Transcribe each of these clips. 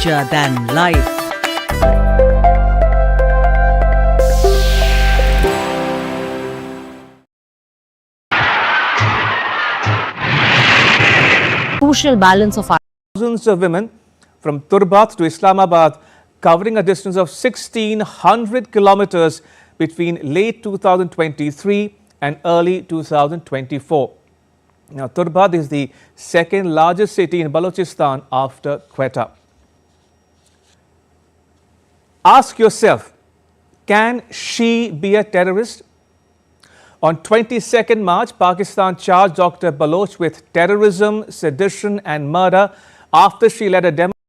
larger than life. Crucial balance of our thousands of women from Turbat to Islamabad, covering a distance of 1,600 kilometers between late 2023 and early 2024. Now, Turbat is the second largest city in Balochistan after Quetta. Ask yourself, can she be a terrorist? On 22nd March, Pakistan charged Dr. Baloch with terrorism, sedition and murder after she led a demonstration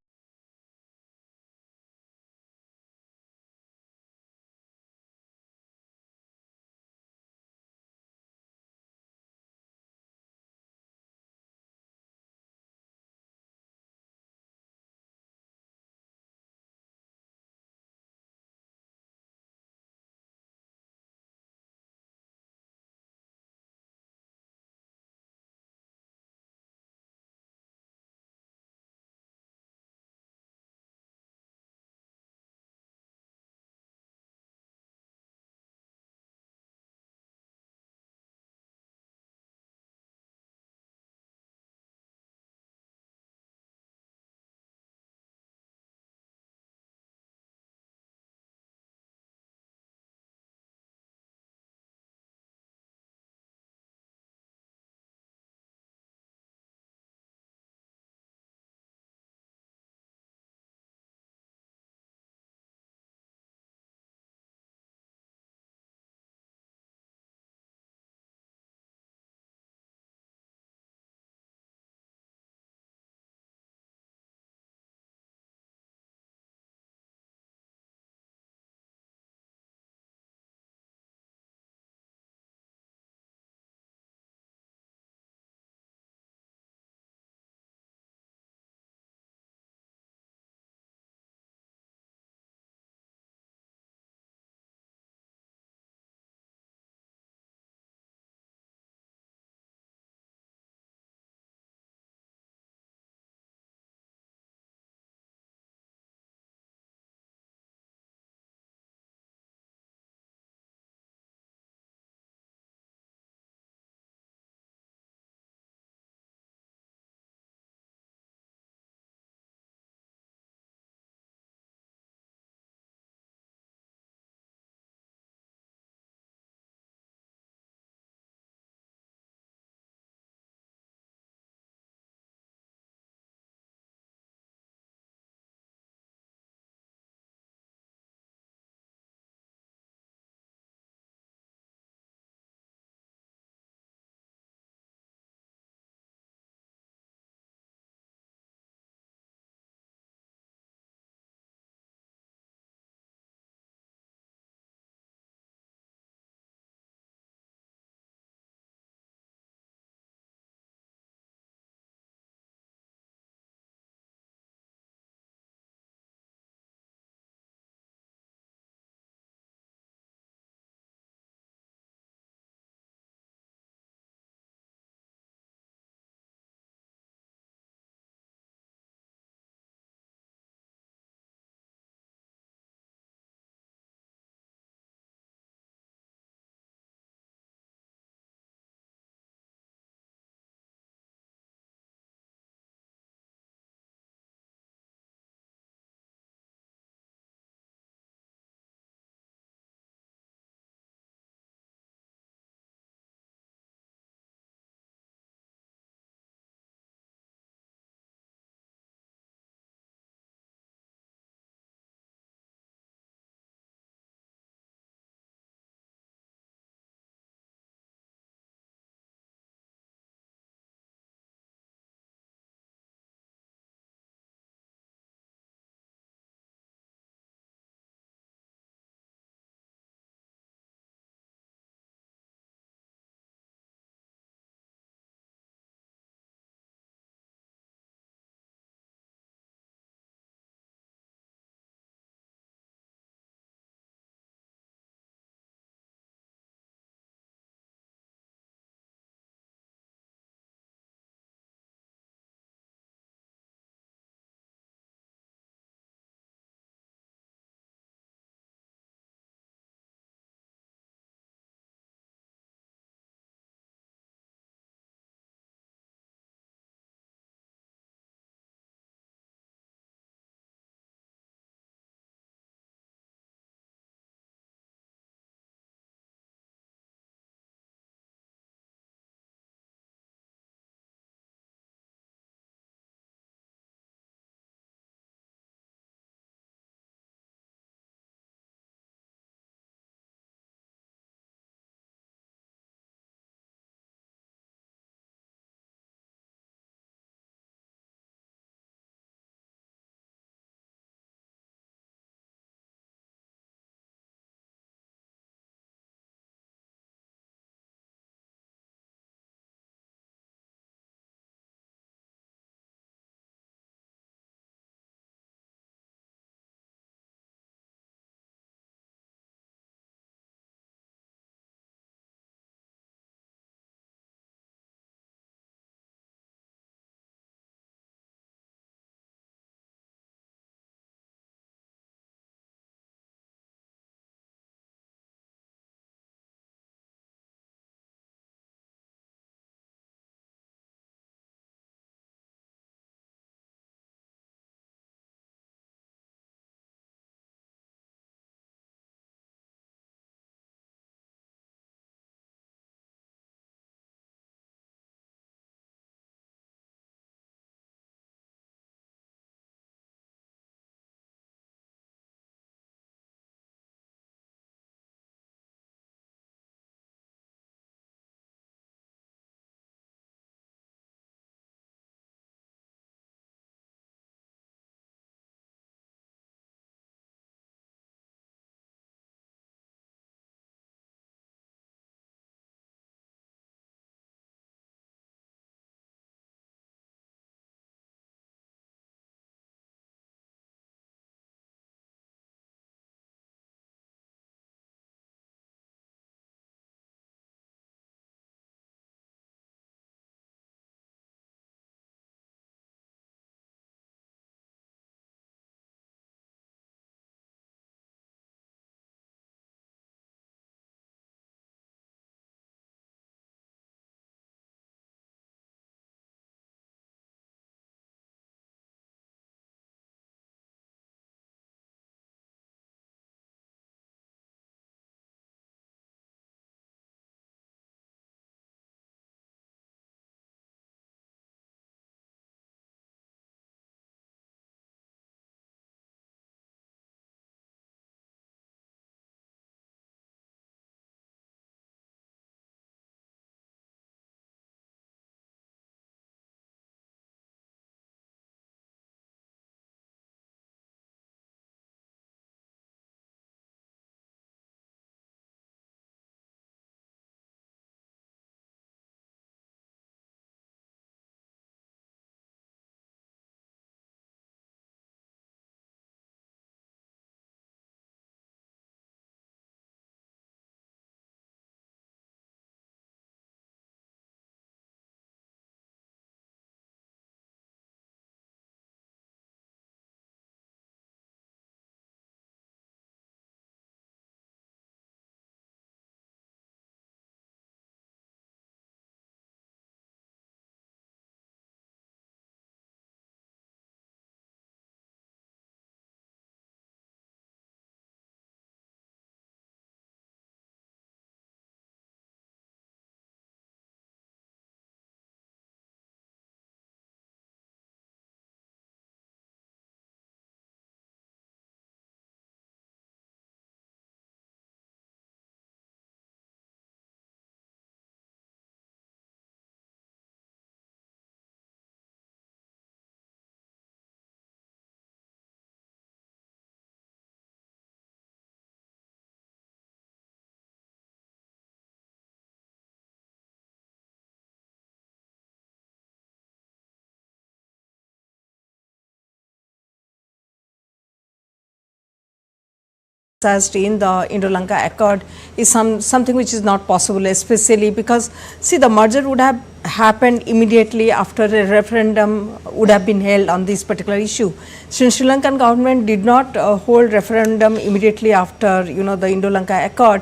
in the Indo-Lanka Accord is something which is not possible, especially because, see, the merger would have happened immediately after a referendum would have been held on this particular issue. Since Sri Lankan government did not hold referendum immediately after, the Indo-Lanka Accord,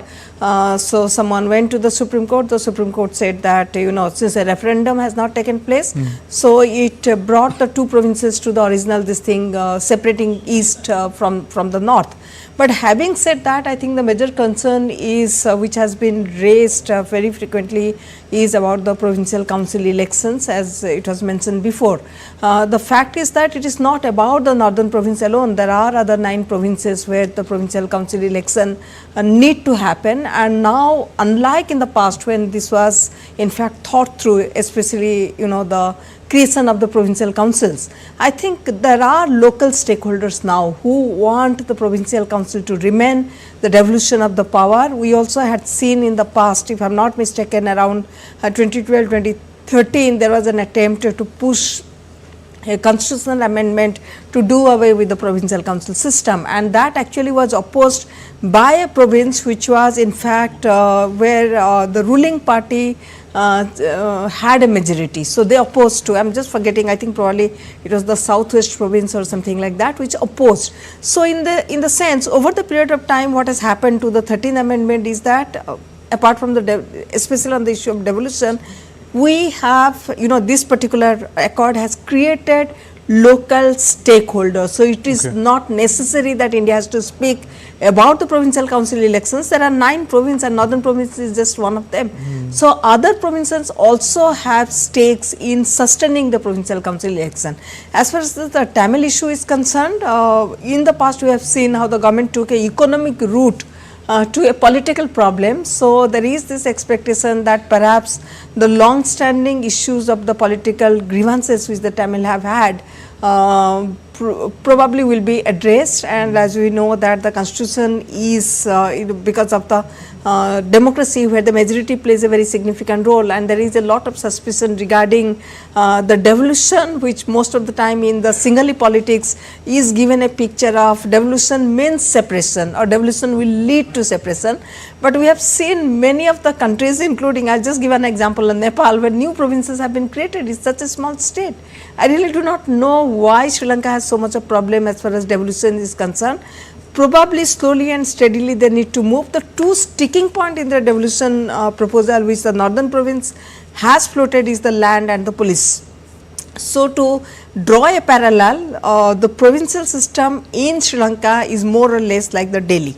so someone went to the Supreme Court. The Supreme Court said that, since a referendum has not taken place, so it brought the two provinces to the original separating east from the north. But having said that, I think the major concern is which has been raised very frequently is about the provincial council elections, as it was mentioned before. The fact is that it is not about the northern province alone. There are other 9 provinces where the provincial council election need to happen, and now, unlike in the past when this was in fact thought through, especially the creation of the provincial councils, I think there are local stakeholders now who want the provincial council to remain the devolution of the power. We also had seen in the past, if I am not mistaken, around 2012, 2013, there was an attempt to push a constitutional amendment to do away with the provincial council system, and that actually was opposed by a province which was in fact where the ruling party had a majority. So they opposed to, I am just forgetting, I think probably it was the southwest province or something like that which opposed. So in the sense, over the period of time, what has happened to the 13th amendment is that apart from especially on the issue of devolution, we have, this particular accord has created local stakeholders. So it is not necessary that India has to speak about the provincial council elections. There are 9 provinces and northern province is just one of them. So other provinces also have stakes in sustaining the provincial council election. As far as the Tamil issue is concerned, in the past we have seen how the government took a economic route to a political problem. So there is this expectation that perhaps the long standing issues of the political grievances which the Tamil have had probably will be addressed, and as we know that the constitution is because of the democracy where the majority plays a very significant role, and there is a lot of suspicion regarding the devolution, which most of the time in the Singali politics is given a picture of devolution means separation or devolution will lead to separation. But we have seen many of the countries, including, I will just give an example, in Nepal, where new provinces have been created. It is such a small state. I really do not know why Sri Lanka has so much of problem as far as devolution is concerned. Probably slowly and steadily they need to move. The two sticking point in the devolution proposal which the northern province has floated is the land and the police. So to draw a parallel, the provincial system in Sri Lanka is more or less like the Delhi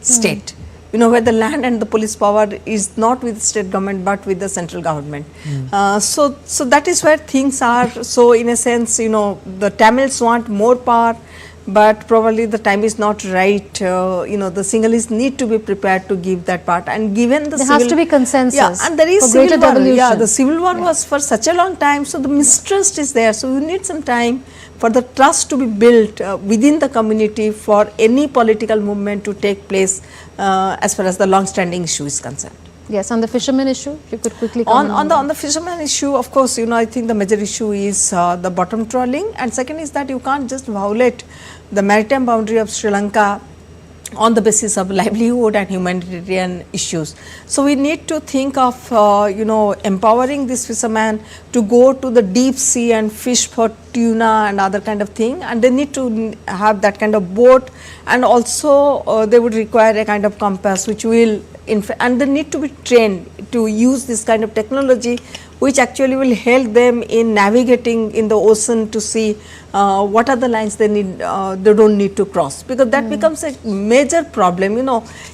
state, where the land and the police power is not with the state government but with the central government. So that is where things are. So in a sense, the Tamils want more power, but probably the time is not right. The Sinhalese need to be prepared to give that part, and given the there has to be consensus. And there is for civil greater war. devolution. The civil war was for such a long time, so the mistrust is there. So you need some time for the trust to be built within the community for any political movement to take place as far as the long-standing issue is concerned. Yes, on the fishermen issue, if you could quickly comment on the fishermen issue, of course, I think the major issue is the bottom trawling, and second is that you can't just violate the maritime boundary of Sri Lanka on the basis of livelihood and humanitarian issues. So we need to think of empowering this fisherman to go to the deep sea and fish for tuna and other kind of thing, and they need to have that kind of boat, and also they would require a kind of compass which will and they need to be trained to use this kind of technology which actually will help them in navigating in the ocean to see what are the lines they need, they don't need to cross, because that becomes a major problem.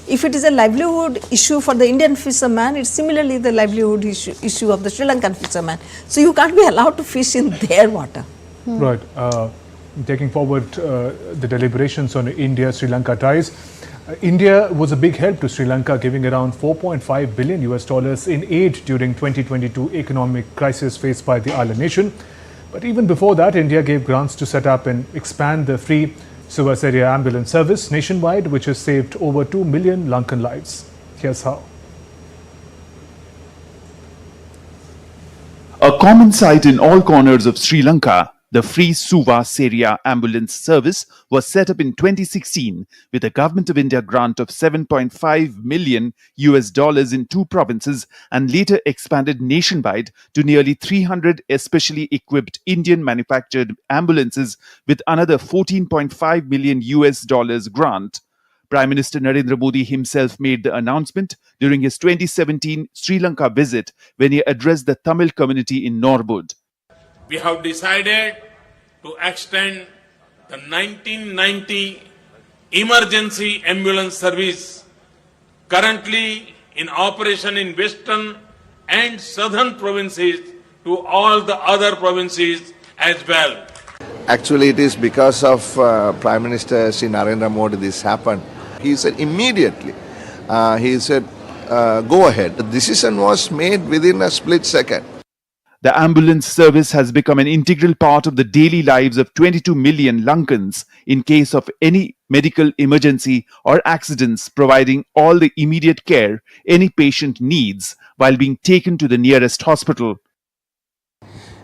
If it is a livelihood issue for the Indian fisherman, it's similarly the livelihood issue of the Sri Lankan fisherman. So you can't be allowed to fish in their water. Right. Taking forward the deliberations on India-Sri Lanka ties, India was a big help to Sri Lanka, giving around $4.5 billion in aid during 2022 economic crisis faced by the island nation. But even before that, India gave grants to set up and expand the free Suez area ambulance service nationwide, which has saved over 2 million Lankan lives. Here's how. A common sight in all corners of Sri Lanka, The free Suva Seria ambulance service was set up in 2016 with a Government of India grant of $7.5 million in 2 provinces and later expanded nationwide to nearly 300 especially equipped Indian manufactured ambulances with another $14.5 million grant. Prime Minister Narendra Modi himself made the announcement during his 2017 Sri Lanka visit when he addressed the Tamil community in Norbud. We have decided to extend the 1990 emergency ambulance service currently in operation in western and southern provinces to all the other provinces as well. Actually, it is because of Prime Minister Sri Narendra Modi this happened. He said immediately, go ahead. The decision was made within a split second. The ambulance service has become an integral part of the daily lives of 22 million Lankans in case of any medical emergency or accidents, providing all the immediate care any patient needs while being taken to the nearest hospital.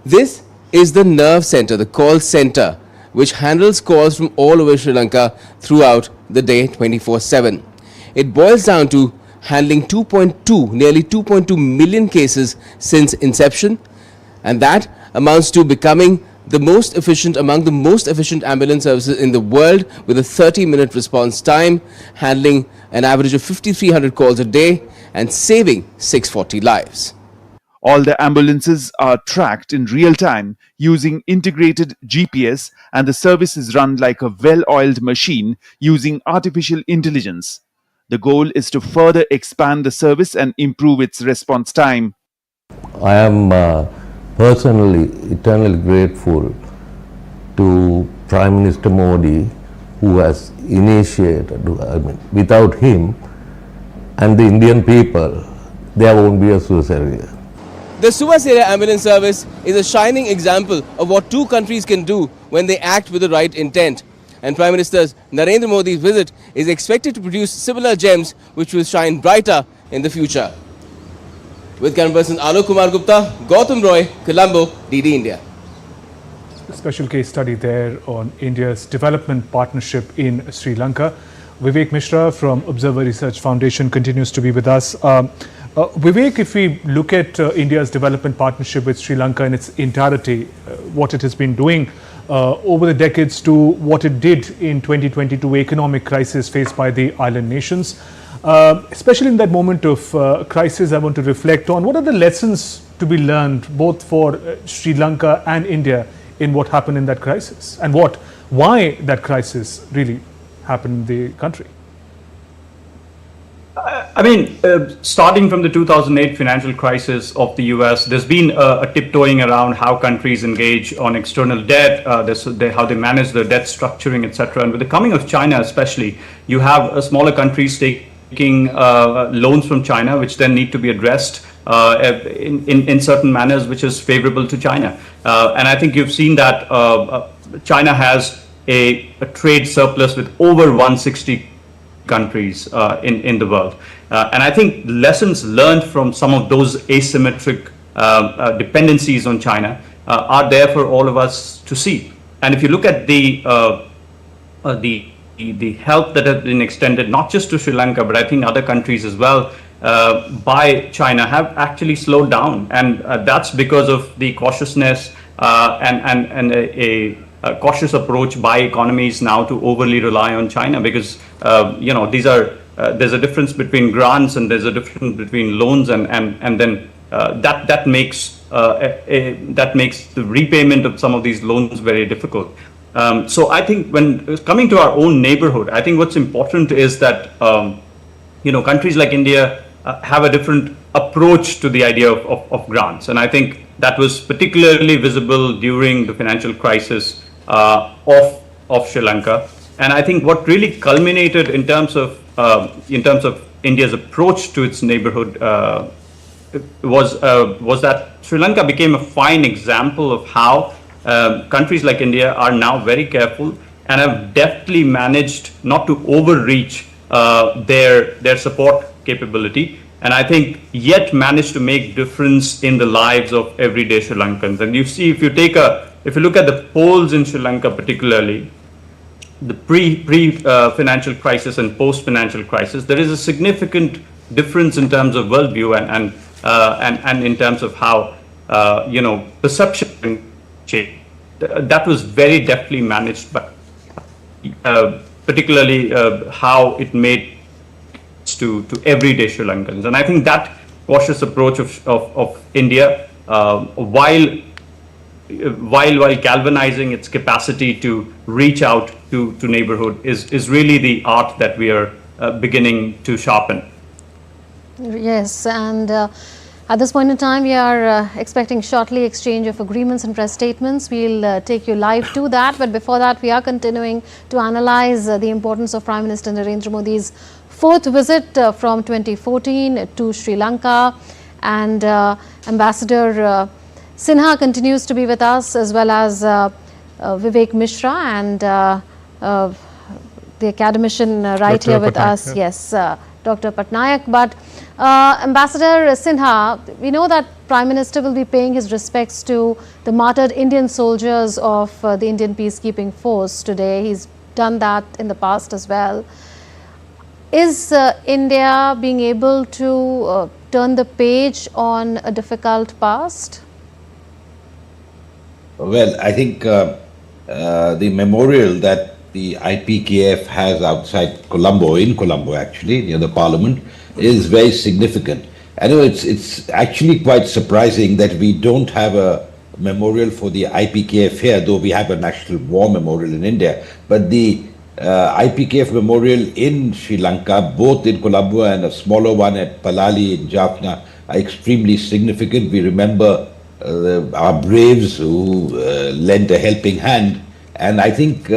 This is the nerve center, the call center, which handles calls from all over Sri Lanka throughout the day 24/7. It boils down to handling nearly 2.2 million cases since inception, and that amounts to becoming among the most efficient ambulance services in the world, with a 30-minute response time, handling an average of 5,300 calls a day and saving 640 lives. All the ambulances are tracked in real time using integrated GPS, and the service is run like a well-oiled machine using artificial intelligence. The goal is to further expand the service and improve its response time. I am personally eternally grateful to Prime Minister Modi, who has initiated. Without him and the Indian people, there won't be a suicide. The Suva Seria ambulance service is a shining example of what two countries can do when they act with the right intent. And Prime Minister Narendra Modi's visit is expected to produce similar gems which will shine brighter in the future. With camera person Alok Kumar Gupta, Gautam Roy, Colombo, DD India. A special case study there on India's development partnership in Sri Lanka. Vivek Mishra from Observer Research Foundation continues to be with us. Vivek, if we look at India's development partnership with Sri Lanka in its entirety, what it has been doing over the decades to what it did in 2022 economic crisis faced by the island nations, especially in that moment of crisis, I want to reflect on what are the lessons to be learned both for Sri Lanka and India in what happened in that crisis, and why that crisis really happened in the country. I mean, starting from the 2008 financial crisis of the US, there's been a tiptoeing around how countries engage on external debt, how they manage their debt structuring, etc. And with the coming of China especially, you have smaller countries taking loans from China, which then need to be addressed in certain manners, which is favorable to China. And I think you've seen that China has a trade surplus with over 160 countries in the world. And I think lessons learned from some of those asymmetric dependencies on China are there for all of us to see. And if you look at the help that has been extended, not just to Sri Lanka, but I think other countries as well, by China have actually slowed down. And that's because of the cautiousness and a cautious approach by economies now to overly rely on China, because there's a difference between grants and there's a difference between loans, and then that makes the repayment of some of these loans very difficult. So I think when coming to our own neighborhood, I think what's important is that countries like India have a different approach to the idea of grants, and I think that was particularly visible during the financial crisis of Sri Lanka. And I think what really culminated in terms of India's approach to its neighborhood was that Sri Lanka became a fine example of how countries like India are now very careful and have deftly managed not to overreach their support capability, and I think yet managed to make difference in the lives of everyday Sri Lankans. And you see, if if you look at the polls in Sri Lanka particularly, the pre-financial crisis and post-financial crisis, there is a significant difference in terms of worldview and in terms of how perception change. That was very deftly managed, but particularly how it made to everyday Sri Lankans. And I think that cautious approach of India, while galvanizing its capacity to reach out to neighborhood, is really the art that we are beginning to sharpen. Yes, and at this point in time, we are expecting shortly exchange of agreements and press statements. We'll take you live to that. But before that, we are continuing to analyze the importance of Prime Minister Narendra Modi's fourth visit from 2014 to Sri Lanka. And Ambassador Sinha continues to be with us, as well as Vivek Mishra and the academician right Dr. here with Patnaik, us. yeah. Yes, Dr. Patnaik. But Ambassador Sinha, we know that Prime Minister will be paying his respects to the martyred Indian soldiers of the Indian peacekeeping force today. He's done that in the past as well. Is India being able to turn the page on a difficult past? Well, I think the memorial that the IPKF has outside Colombo, in Colombo actually, near the parliament, is very significant. I know it's actually quite surprising that we don't have a memorial for the IPKF here, though we have a national war memorial in India. But the IPKF memorial in Sri Lanka, both in Colombo and a smaller one at Palali in Jaffna, are extremely significant. We remember our braves who lent a helping hand, and I think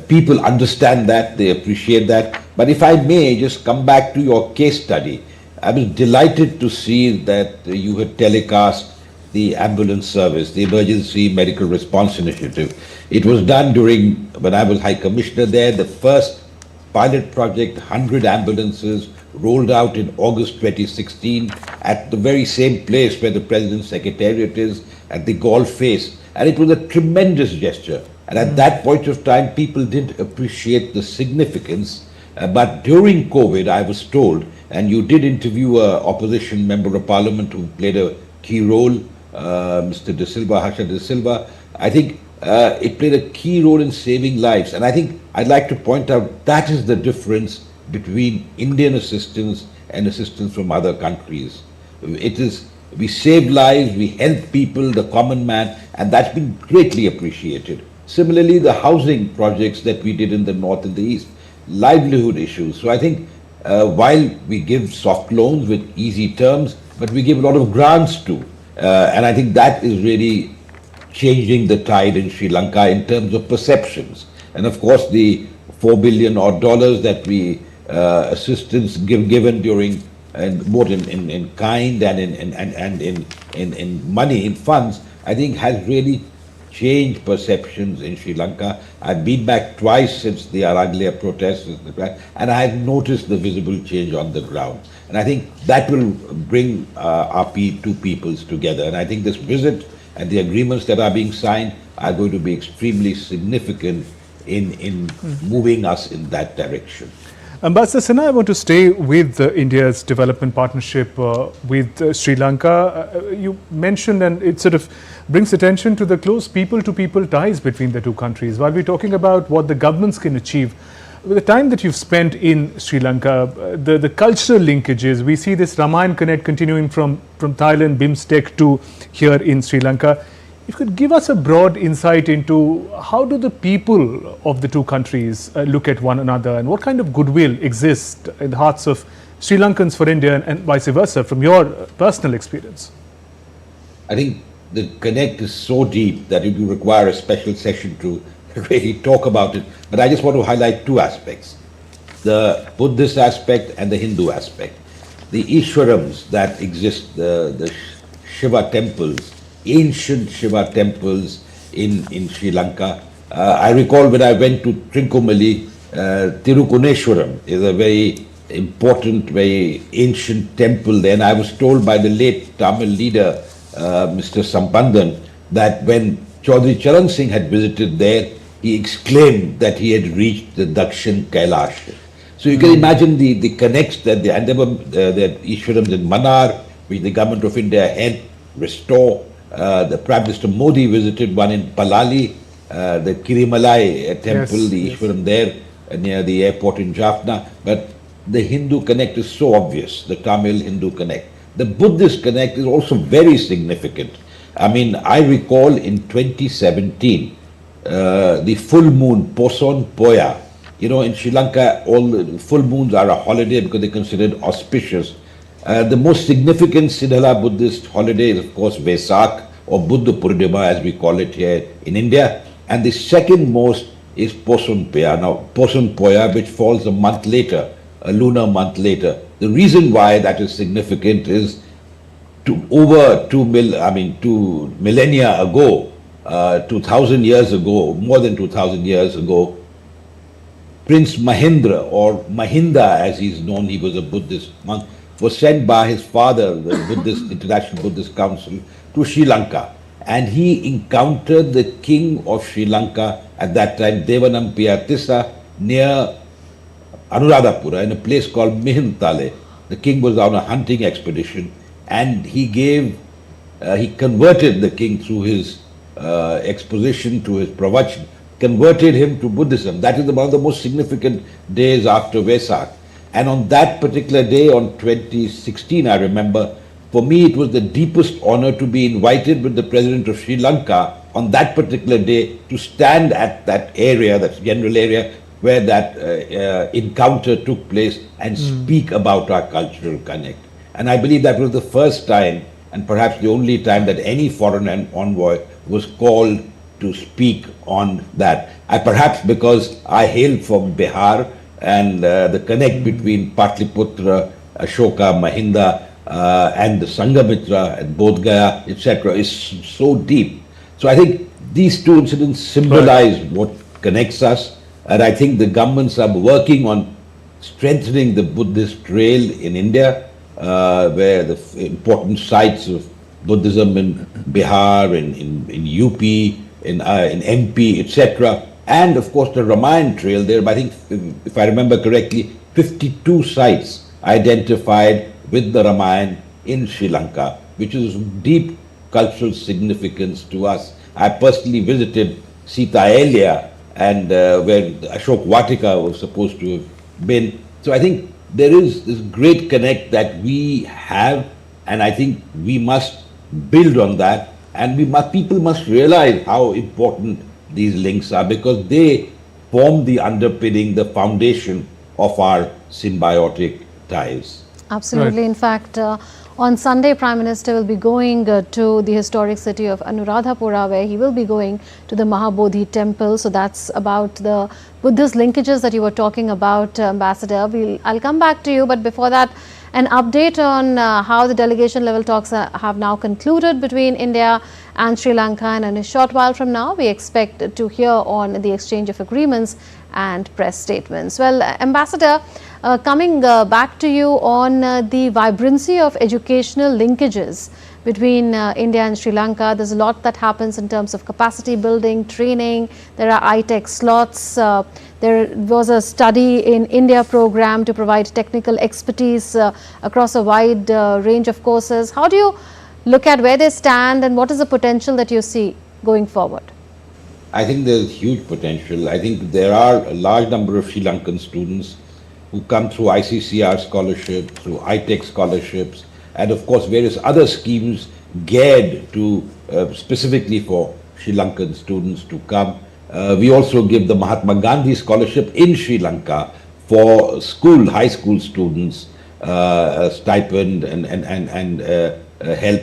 people understand that, they appreciate that. But if I may just come back to your case study, I was delighted to see that you had telecast the ambulance service, the Emergency Medical Response Initiative. It was done when I was High Commissioner there. The first pilot project, 100 ambulances, rolled out in August 2016 at the very same place where the President's Secretariat is, at the Golf Face. And it was a tremendous gesture. And at that point of time, people didn't appreciate the significance. But during COVID, I was told, and you did interview an opposition member of parliament who played a key role, Mr. De Silva, Harsha De Silva. I think it played a key role in saving lives. And I think I'd like to point out that is the difference between Indian assistance and assistance from other countries. We save lives, we help people, the common man, and that's been greatly appreciated. Similarly, the housing projects that we did in the north and the east, livelihood issues. So I think while we give soft loans with easy terms, but we give a lot of grants too. And I think that is really changing the tide in Sri Lanka in terms of perceptions. And of course, the $4 billion odd that we assistance given during, and more in kind and in money, in funds, I think has really changed perceptions in Sri Lanka. I've been back twice since the Araglia protests, and I have noticed the visible change on the ground. And I think that will bring our two peoples together. And I think this visit and the agreements that are being signed are going to be extremely significant in moving us in that direction. Ambassador Sinha, I want to stay with India's development partnership with Sri Lanka. You mentioned, and it sort of brings attention to the close people-to-people ties between the two countries. While we're talking about what the governments can achieve, with the time that you've spent in Sri Lanka, the cultural linkages, we see this Ramayan Connect continuing from Thailand, BIMSTEC to here in Sri Lanka. If you could give us a broad insight into how do the people of the two countries look at one another, and what kind of goodwill exists in the hearts of Sri Lankans for India and vice versa from your personal experience? I think the connect is so deep that it will require a special session to really talk about it. But I just want to highlight two aspects, the Buddhist aspect and the Hindu aspect. The Ishwarams that exist, the Shiva temples, ancient Shiva temples in Sri Lanka. I recall when I went to Trincomalee, Tirukuneshwaram is a very important, very ancient temple there. And I was told by the late Tamil leader, Mr. Sambandan, that when Chaudhry Charan Singh had visited there, he exclaimed that he had reached the Dakshin Kailash. So you can imagine the connects that and there were the Ishwarams in Manar, which the government of India helped restore. The Prime Minister Modi visited one in Palali, the Kirimalai temple, Yes, the yes. Ishwaram there near the airport in Jaffna. But the Hindu connect is so obvious, the Tamil Hindu connect. The Buddhist connect is also very significant. I mean, I recall in 2017, the full moon, Poson Poya. You know, in Sri Lanka, all the full moons are a holiday because they're considered auspicious. The most significant Sinhala Buddhist holiday is, of course, Vesak or Buddha Purnima, as we call it here in India. And the second most is Poson Poya. Now, Poson Poya, which falls a month later, a lunar month later. The reason why that is significant is over 2 millennia ago, 2000 years ago, more than 2000 years ago, Prince Mahendra, or Mahinda as he's known, he was a Buddhist monk, was sent by his father, the International Buddhist Council, to Sri Lanka. And he encountered the king of Sri Lanka at that time, Devanampiya near Anuradhapura, in a place called Mihintale. The king was on a hunting expedition, and he converted the king through his exposition, to his pravachan, converted him to Buddhism. That is one of the most significant days after Vesak. And on that particular day, on 2016, I remember, for me it was the deepest honor to be invited with the President of Sri Lanka on that particular day to stand at that area, that general area, where that encounter took place and speak about our cultural connect. And I believe that was the first time, and perhaps the only time, that any foreign envoy was called to speak on that. Perhaps because I hail from Bihar, and the connect between Patliputra, Ashoka, Mahinda, and the Sanghamitra and Bodh Gaya, etc., is so deep. So I think these two incidents symbolize what connects us, and I think the governments are working on strengthening the Buddhist trail in India, where the important sites of Buddhism in Bihar, in UP, in MP, etc., and of course the Ramayana trail. There are, I think, if I remember correctly, 52 sites identified with the Ramayana in Sri Lanka, which is of deep cultural significance to us. I personally visited Sita Elia, and where Ashok Vatika was supposed to have been. So I think there is this great connect that we have, and I think we must build on that, and people must realize how important these links are, because they form the underpinning, the foundation of our symbiotic ties. Absolutely. Right. In fact, on Sunday, Prime Minister will be going to the historic city of Anuradhapura, where he will be going to the Mahabodhi temple. So that's about the Buddhist linkages that you were talking about, Ambassador. I'll come back to you, but before that, an update on how the delegation level talks have now concluded between India and Sri Lanka, and in a short while from now we expect to hear on the exchange of agreements and press statements. Well, Ambassador, coming back to you on the vibrancy of educational linkages between India and Sri Lanka. There's a lot that happens in terms of capacity building, training. There are ITech slots. There was a study in India program to provide technical expertise across a wide range of courses. How do you look at where they stand, and what is the potential that you see going forward? I think there's huge potential. I think there are a large number of Sri Lankan students who come through ICCR scholarship, through ITech scholarships, and of course various other schemes geared to specifically for Sri Lankan students to come. We also give the Mahatma Gandhi scholarship in Sri Lanka for high school students, stipend and help,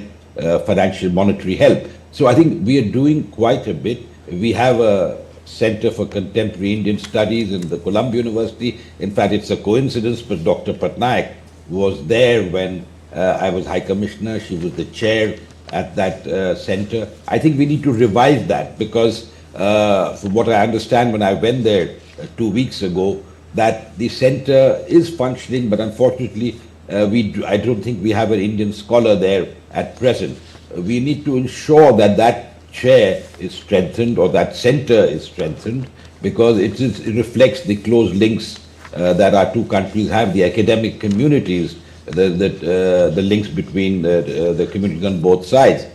financial monetary help. So I think we are doing quite a bit. We have a Center for Contemporary Indian Studies in the Colombo University. In fact, it's a coincidence, but Dr. Patnaik was there when I was High Commissioner. She was the chair at that center. I think we need to revive that, because from what I understand when I went there 2 weeks ago, that the center is functioning, but unfortunately I don't think we have an Indian scholar there at present. We need to ensure that that chair is strengthened or that center is strengthened, because it reflects the close links that our two countries have, the academic communities, the links between the communities on both sides.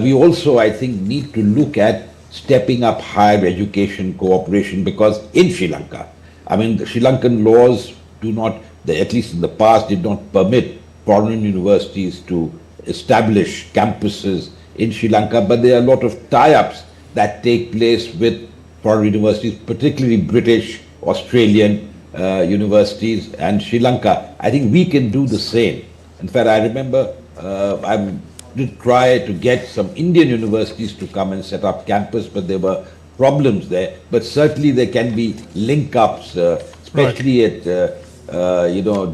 We also, I think, need to look at stepping up higher education cooperation, because in Sri Lanka, I mean, the Sri Lankan laws do not, at least in the past, did not permit foreign universities to establish campuses in Sri Lanka, but there are a lot of tie-ups that take place with foreign universities, particularly British, Australian universities and Sri Lanka. I think we can do the same. In fact, I remember I did try to get some Indian universities to come and set up campus, but there were problems there. But certainly there can be link-ups, especially at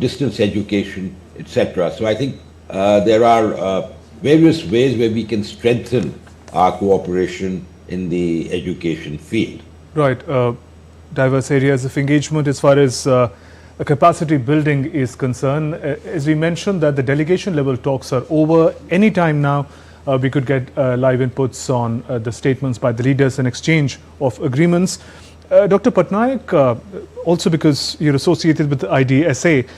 distance education, etc. So I think there are various ways where we can strengthen our cooperation in the education field. Right. Diverse areas of engagement as far as capacity building is concerned. As we mentioned that the delegation level talks are over. Any time now we could get live inputs on the statements by the leaders and exchange of agreements. Dr. Patnaik, also because you're associated with the IDSA,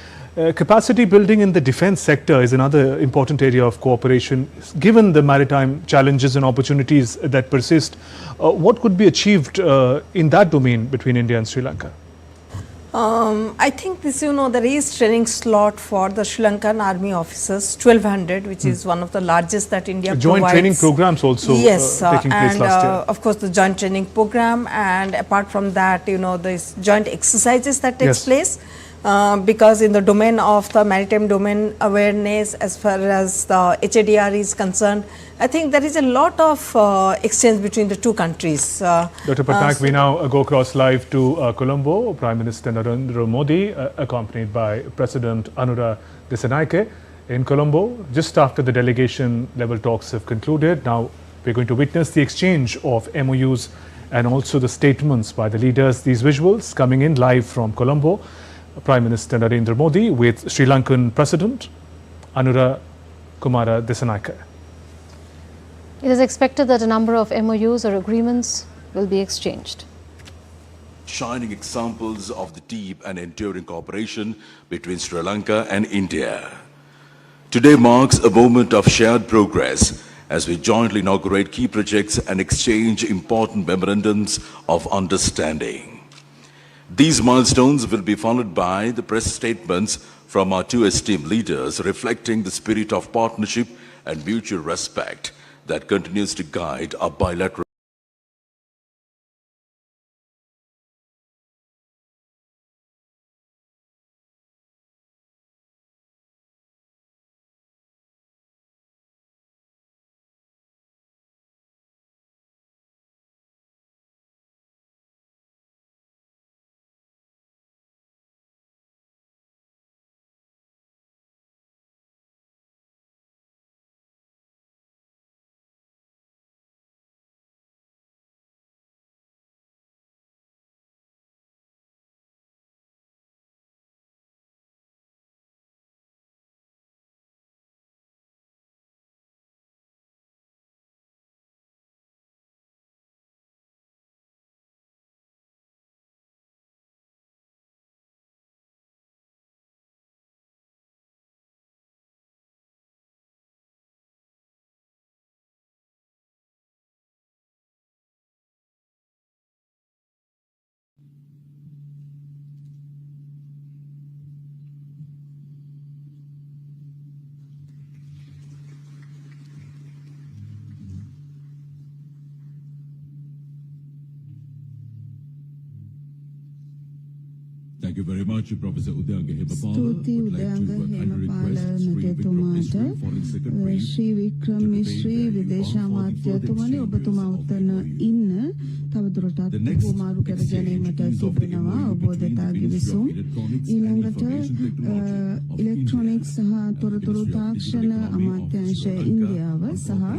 capacity building in the defense sector is another important area of cooperation. Given the maritime challenges and opportunities that persist, what could be achieved in that domain between India and Sri Lanka? I think this, there is training slot for the Sri Lankan army officers, 1200, which is one of the largest that India joint provides. Training programs also taking place last year. Of course, the joint training program, and apart from that, this joint exercises that takes place. Because in the domain of the maritime domain awareness, as far as the HADR is concerned, I think there is a lot of exchange between the two countries. Dr. Patnaik, we now go across live to Colombo. Prime Minister Narendra Modi, accompanied by President Anura Dissanayake in Colombo, just after the delegation level talks have concluded. Now we're going to witness the exchange of MOUs and also the statements by the leaders. These visuals coming in live from Colombo. Prime Minister Narendra Modi with Sri Lankan President Anura Kumara Dissanayake. It is expected that a number of MOUs or agreements will be exchanged. Shining examples of the deep and enduring cooperation between Sri Lanka and India. Today marks a moment of shared progress as we jointly inaugurate key projects and exchange important memorandums of understanding. These milestones will be followed by the press statements from our two esteemed leaders, reflecting the spirit of partnership and mutual respect that continues to guide our bilateral Thank you very much, Professor Udanga Hemapala. Stuti Udanga Hemapala Nadetumata, Shri Vikram Mishri, Videsha Matyatumani, Obatuma Uttana Inna, Tavadurata, Umaru Karajanimata, Tibanava, Obodeta Givisum, Ilangata, Electronics Saha, Toraturutakshala, Amatyansha, India, Saha,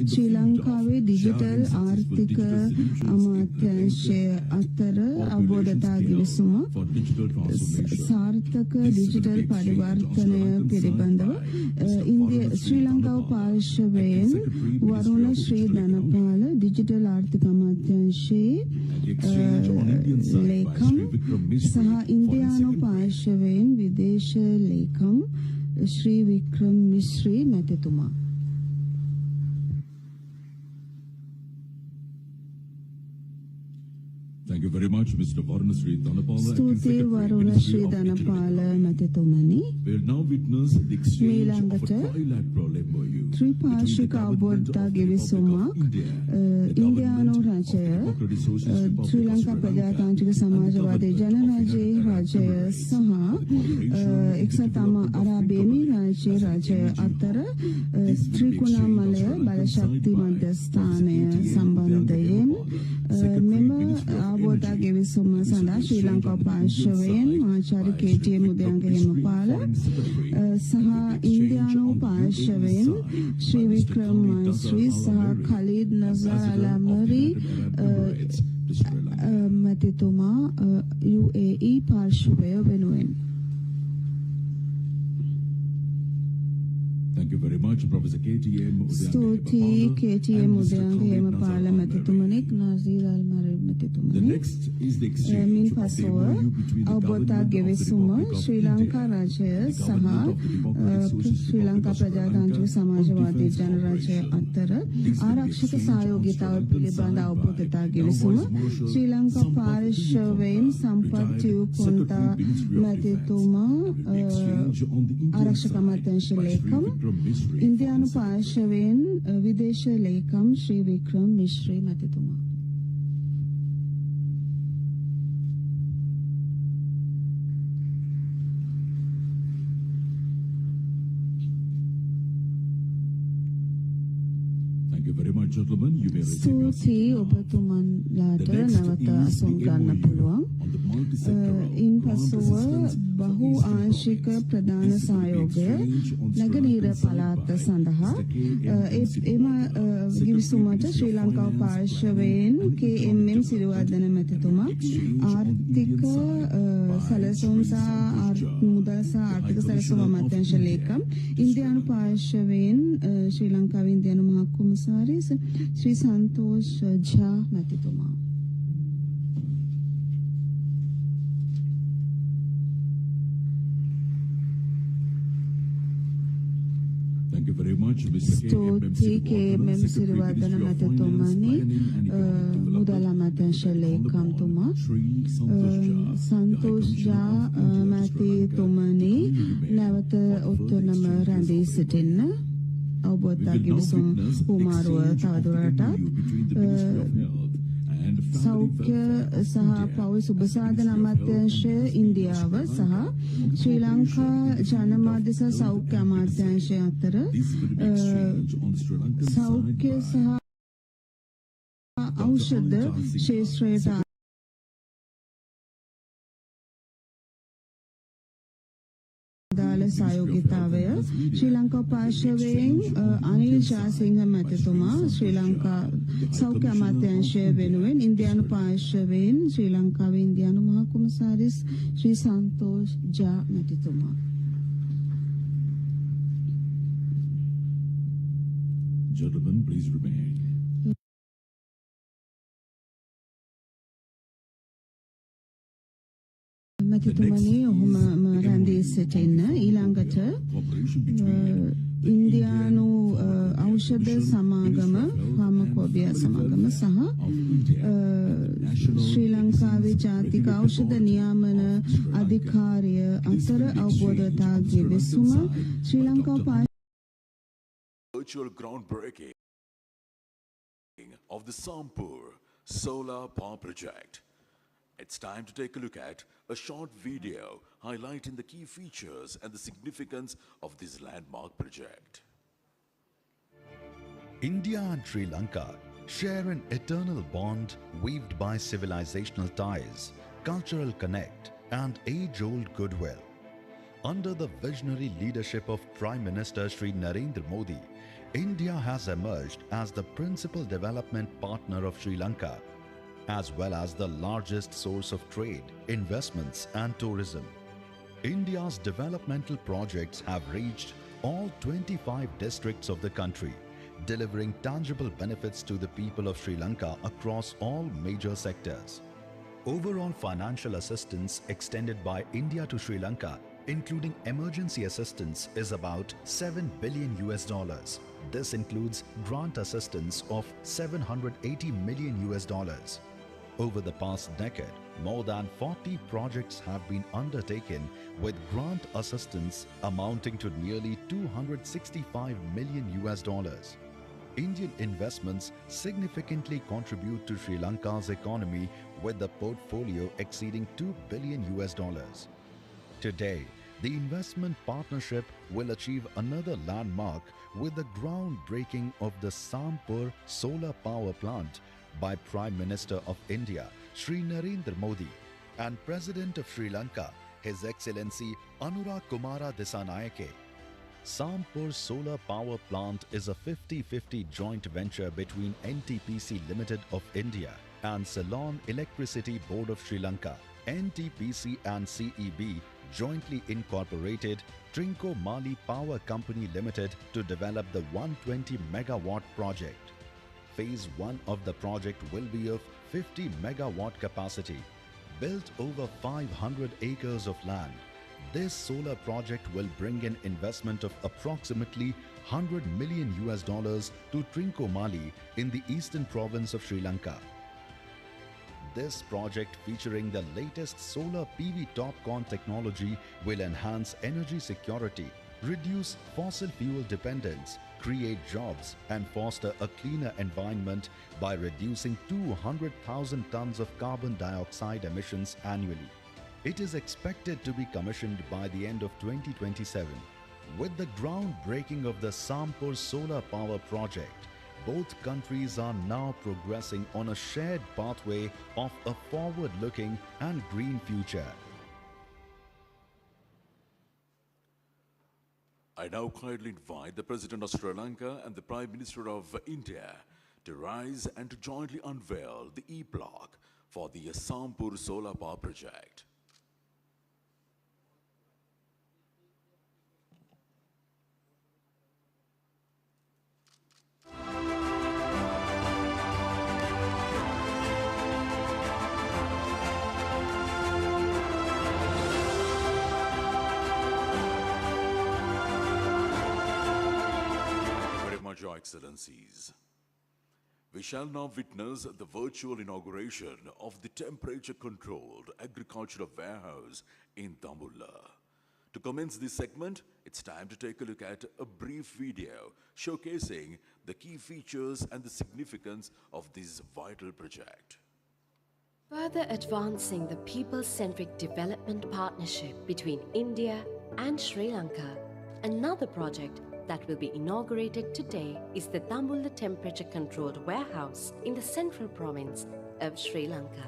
Sri Lanka, Digital, Artika, Amatyansha, Attara, Abodeta Givisuma. සාර්ථක digital පරිවර්තනය පිළිබඳව ශ්‍රී ලංකාව පාර්ශවයෙන් වරුණ ශ්‍රී Dhanapala digital ආර්ථික අමාත්‍යාංශයේ ලේකම් සහ ඉන්දියානු පාර්ශවයෙන් විදේශ ලේකම් ශ්‍රී වික්‍රම මිශ්‍රී මැතිතුමා. Thank you very much, Mr. Varuna Sri Dhanapala. ස්තුතියි වරුණ ශ්‍රී Dhanapala මැතිතුමනි. We'll now witness the exchange of a මීළඟට trilateral MOU ත්‍රිපාර්ශ්වික අවබෝධතා ගෙවිසුමක් ඉන්දියානු රජය ශ්‍රී ලංකා ප්‍රජාතාන්ත්‍රික සමාජවාදී ජනරජයේ රජය සහ එක්සත් අරාබි එමිරාජ්‍යයේ රජය අතර ත්‍රිකුණාමලය බලශක්ති මධ්‍යස්ථානය සම්බන්ධයෙන් මෙම අවබෝධතා ගෙවිසුම සඳහා ශ්‍රී ලංකා පාර්ශවයෙන් මහාචාර්ය KTM උදයන්ග හිමපාල සහ ඉන්දියානු පාර්ශවයෙන් ශ්‍රී වික්‍රම මෛත්‍රී සහ ಖಲೀದ್ නසර් අලමරි මැතිතුමා UAE පාර්ශවය වෙනුවෙන්. Thank you very much, Professor KTM. ස්තුතියි KTM උදයන්ග හිමපාල මැතිතුමනි නසීර් අල්මරි මැතිතුමනි. මින් පසුව අවබෝධතා ගෙවිසුම ශ්‍රී ලංකා රජය සහ ශ්‍රී ලංකා ප්‍රජාතාන්ත්‍රික සමාජවාදී ජනරජය අතර ආරක්ෂක සහයෝගිතාව පිළිබඳ අවබෝධතා ගෙවිසුම ශ්‍රී ලංකා පාර්ශවයෙන් සම්පත් යුපොන්තා මැතිතුමා ආරක්ෂක අමාත්‍යාංශ ලේකම් ඉන්දියානු පාර්ශවයෙන් විදේශ ලේකම් ශ්‍රී වික්‍රම මිශ්‍රී මැතිතුමා. Thank you very much, gentlemen. You may ස්තුතියි ඔබතුමන්ලාට නැවත අසුන් ගන්න පුළුවන්. ඉන් පසුව බහු ආංශික ප්‍රධාන සහයෝගය නැගෙනහිර පළාත සඳහා එම ගිවිසුමට ශ්‍රී ලංකාව පාර්ශවයෙන් KMM සිරිවර්ධන මැතිතුමා ආර්ථික සැලසුම් සහ මුදල් සහ ආර්ථික සැලසුම් අමාත්‍යාංශ ලේකම් ඉන්දියානු පාර්ශවයෙන් ශ්‍රී ලංකාවේ ඉන්දියානු මහා කොමසාරිස් ශ්‍රී සන්තෝෂ් ජා මැතිතුමා. Thank you very much, Mr. ස්තුතියි KMM සිරිවර්ධන මැතිතුමනි මුදල් අමාත්‍යාංශ ලේකම්තුමා සන්තෝෂ් ජා මැතිතුමනි නැවත ඔත්තුනම රැඳී සිටින්න. අවබෝධතා ගෙවිසුම් කුමාරුව තවදුරටත් සෞඛ්‍ය සහ පවුල් සුබසාධන අමාත්‍යාංශය ඉන්දියාව සහ ශ්‍රී ලංකා ජනමාධ්‍ය සහ සෞඛ්‍ය අමාත්‍යාංශය අතර සෞඛ්‍ය සහ ඖෂධ ක්ෂේත්‍රයට දාල සහයෝගිතාවය ශ්‍රී ලංකා පාර්ශවයෙන් අනිල් ජාසිංහ මැතිතුමා ශ්‍රී ලංකා සෞඛ්‍ය අමාත්‍යාංශය වෙනුවෙන් ඉන්දියානු පාර්ශවයෙන් ශ්‍රී ලංකාවේ ඉන්දියානු මහා කොමසාරිස් ශ්‍රී සන්තෝෂ් ජා මැතිතුමා. Gentlemen, please remain. මැතිතුමනි ඔහුම රැඳී සිටින්න. ඊළඟට ඉන්දියානු ඖෂධ සමාගම ෆාමකෝබියා සමාගම සහ ශ්‍රී ලංකාවේ ජාතික ඖෂධ නියාමන අධිකාරිය අතර අවබෝධතා ගෙවිසුම ශ්‍රී Lanka virtual groundbreaking of the Sampur Solar Power Project. It's time to take a look at a short video highlighting the key features and the significance of this landmark project. India and Sri Lanka share an eternal bond weaved by civilizational ties, cultural connect, and age-old goodwill. Under the visionary leadership of Prime Minister Shri Narendra Modi, India has emerged as the principal development partner of Sri Lanka. as well as the largest source of trade, investments and tourism. India's developmental projects have reached all 25 districts of the country, delivering tangible benefits to the people of Sri Lanka across all major sectors. Overall financial assistance extended by India to Sri Lanka, including emergency assistance, is about $7 billion. This includes grant assistance of $780 million. Over the past decade, more than 40 projects have been undertaken with grant assistance amounting to nearly $265 million. Indian investments significantly contribute to Sri Lanka's economy with the portfolio exceeding $2 billion. Today, the investment partnership will achieve another landmark with the groundbreaking of the Sampur solar power plant by Prime Minister of India, Shri Narendra Modi, and President of Sri Lanka, His Excellency Anurag Kumara Dissanayake. Sampur Solar Power Plant is a 50-50 joint venture between NTPC Limited of India and Ceylon Electricity Board of Sri Lanka. NTPC and CEB jointly incorporated Trinco Mali Power Company Limited to develop the 120 megawatt project. Phase 1 of the project will be of 50 megawatt capacity, built over 500 acres of land. This solar project will bring in investment of approximately $100 million to Trinco Mali in the eastern province of Sri Lanka. This project, featuring the latest solar PV TOPCon technology, will enhance energy security, reduce fossil fuel dependence, create jobs and foster a cleaner environment by reducing 200,000 tons of carbon dioxide emissions annually. It is expected to be commissioned by the end of 2027. With the groundbreaking of the Sampur solar power project, both countries are now progressing on a shared pathway of a forward-looking and green future. I now kindly invite the President of Sri Lanka and the Prime Minister of India to rise and to jointly unveil the E-block for the Sampur solar power project. Your Excellencies, we shall now witness the virtual inauguration of the temperature-controlled agricultural warehouse in Dambulla. To commence this segment, it's time to take a look at a brief video showcasing the key features and the significance of this vital project. Further advancing the people-centric development partnership between India and Sri Lanka, another project that will be inaugurated today is the Dambulla temperature-controlled warehouse in the central province of Sri Lanka.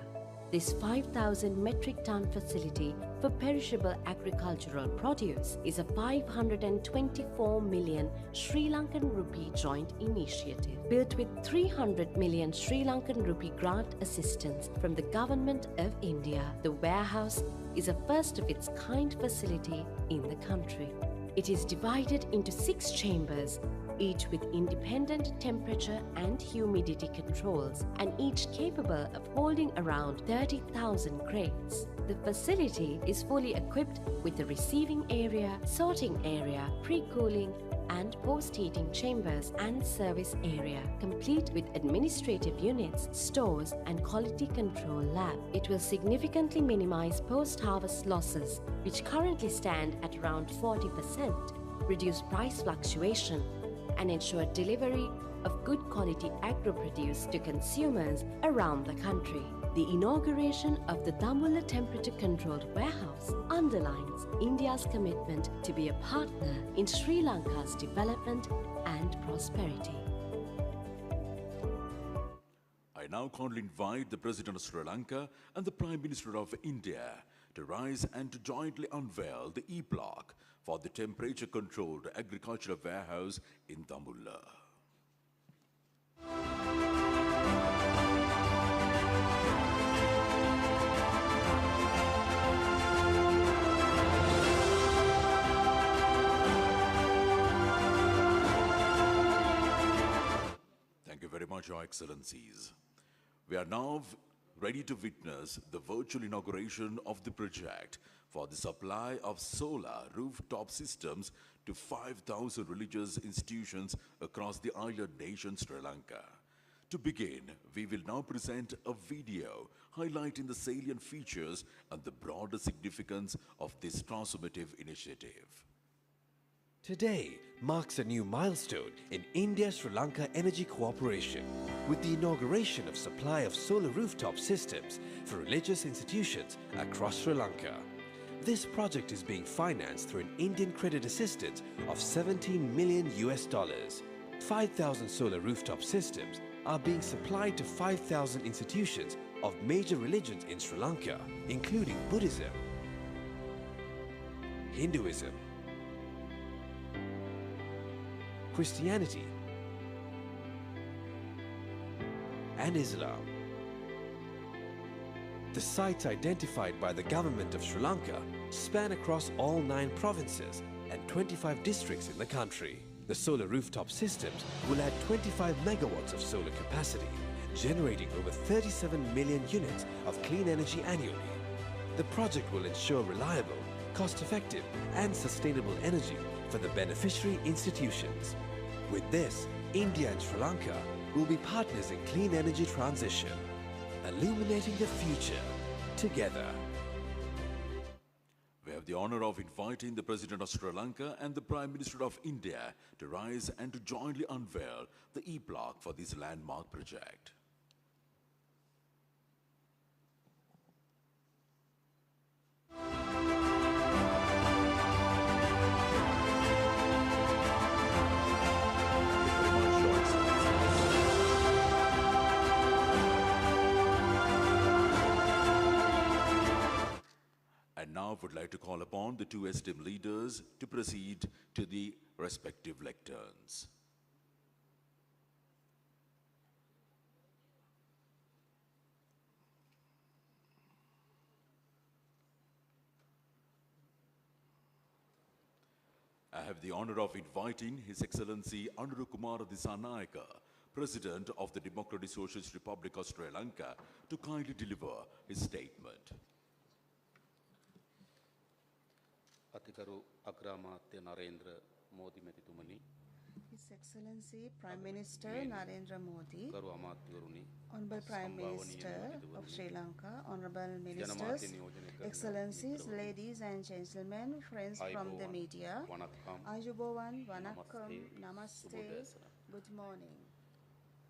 This 5,000 metric ton facility for perishable agricultural produce is a 524 million Sri Lankan rupee joint initiative built with 300 million Sri Lankan rupee grant assistance from the Government of India. The warehouse is a first of its kind facility in the country. It is divided into 6 chambers, each with independent temperature and humidity controls, and each capable of holding around 30,000 crates. The facility is fully equipped with a receiving area, sorting area, pre-cooling, and post-heating chambers and service area, complete with administrative units, stores, and quality control lab. It will significantly minimize post-harvest losses, which currently stand at around 40%, reduce price fluctuation, and ensure delivery of good quality agro-produce to consumers around the country. The inauguration of the Dambulla temperature-controlled warehouse underlines India's commitment to be a partner in Sri Lanka's development and prosperity. I now kindly invite the President of Sri Lanka and the Prime Minister of India to rise and to jointly unveil the E-block for the temperature-controlled agricultural warehouse in Dambulla. very much, Your Excellencies. We are now ready to witness the virtual inauguration of the project for the supply of solar rooftop systems to 5,000 religious institutions across the island nation Sri Lanka. To begin, we will now present a video highlighting the salient features and the broader significance of this transformative initiative. Today marks a new milestone in India-Sri Lanka energy cooperation with the inauguration of supply of solar rooftop systems for religious institutions across Sri Lanka. This project is being financed through an Indian credit assistance of $17 million. 5,000 solar rooftop systems are being supplied to 5,000 institutions of major religions in Sri Lanka, including Buddhism, Hinduism, Christianity, and Islam. The sites identified by the government of Sri Lanka span across all 9 provinces and 25 districts in the country. The solar rooftop systems will add 25 megawatts of solar capacity, generating over 37 million units of clean energy annually. The project will ensure reliable, cost-effective, and sustainable energy for the beneficiary institutions. With this, India and Sri Lanka will be partners in clean energy transition, illuminating the future together. We have the honor of inviting the President of Sri Lanka and the Prime Minister of India to rise and to jointly unveil the e-block for this landmark project. And now I would like to call upon the 2 esteemed leaders to proceed to the respective lecterns. I have the honor of inviting His Excellency Anuruddha Kumara Dissanayake, President of the Democratic Socialist Republic of Sri Lanka, to kindly deliver his statement. අතිකරු අග්‍රාමාත්‍ය Narendra Modi මැතිතුමනි His Excellency Prime Minister Narendra Modi, ගරු අමාත්‍යවරුනි Honorable Prime Minister of Sri Lanka, Honorable Ministers, Excellencies, ladies and gentlemen, friends from the media, Ayubowan, Vanakkam, Namaste, good morning.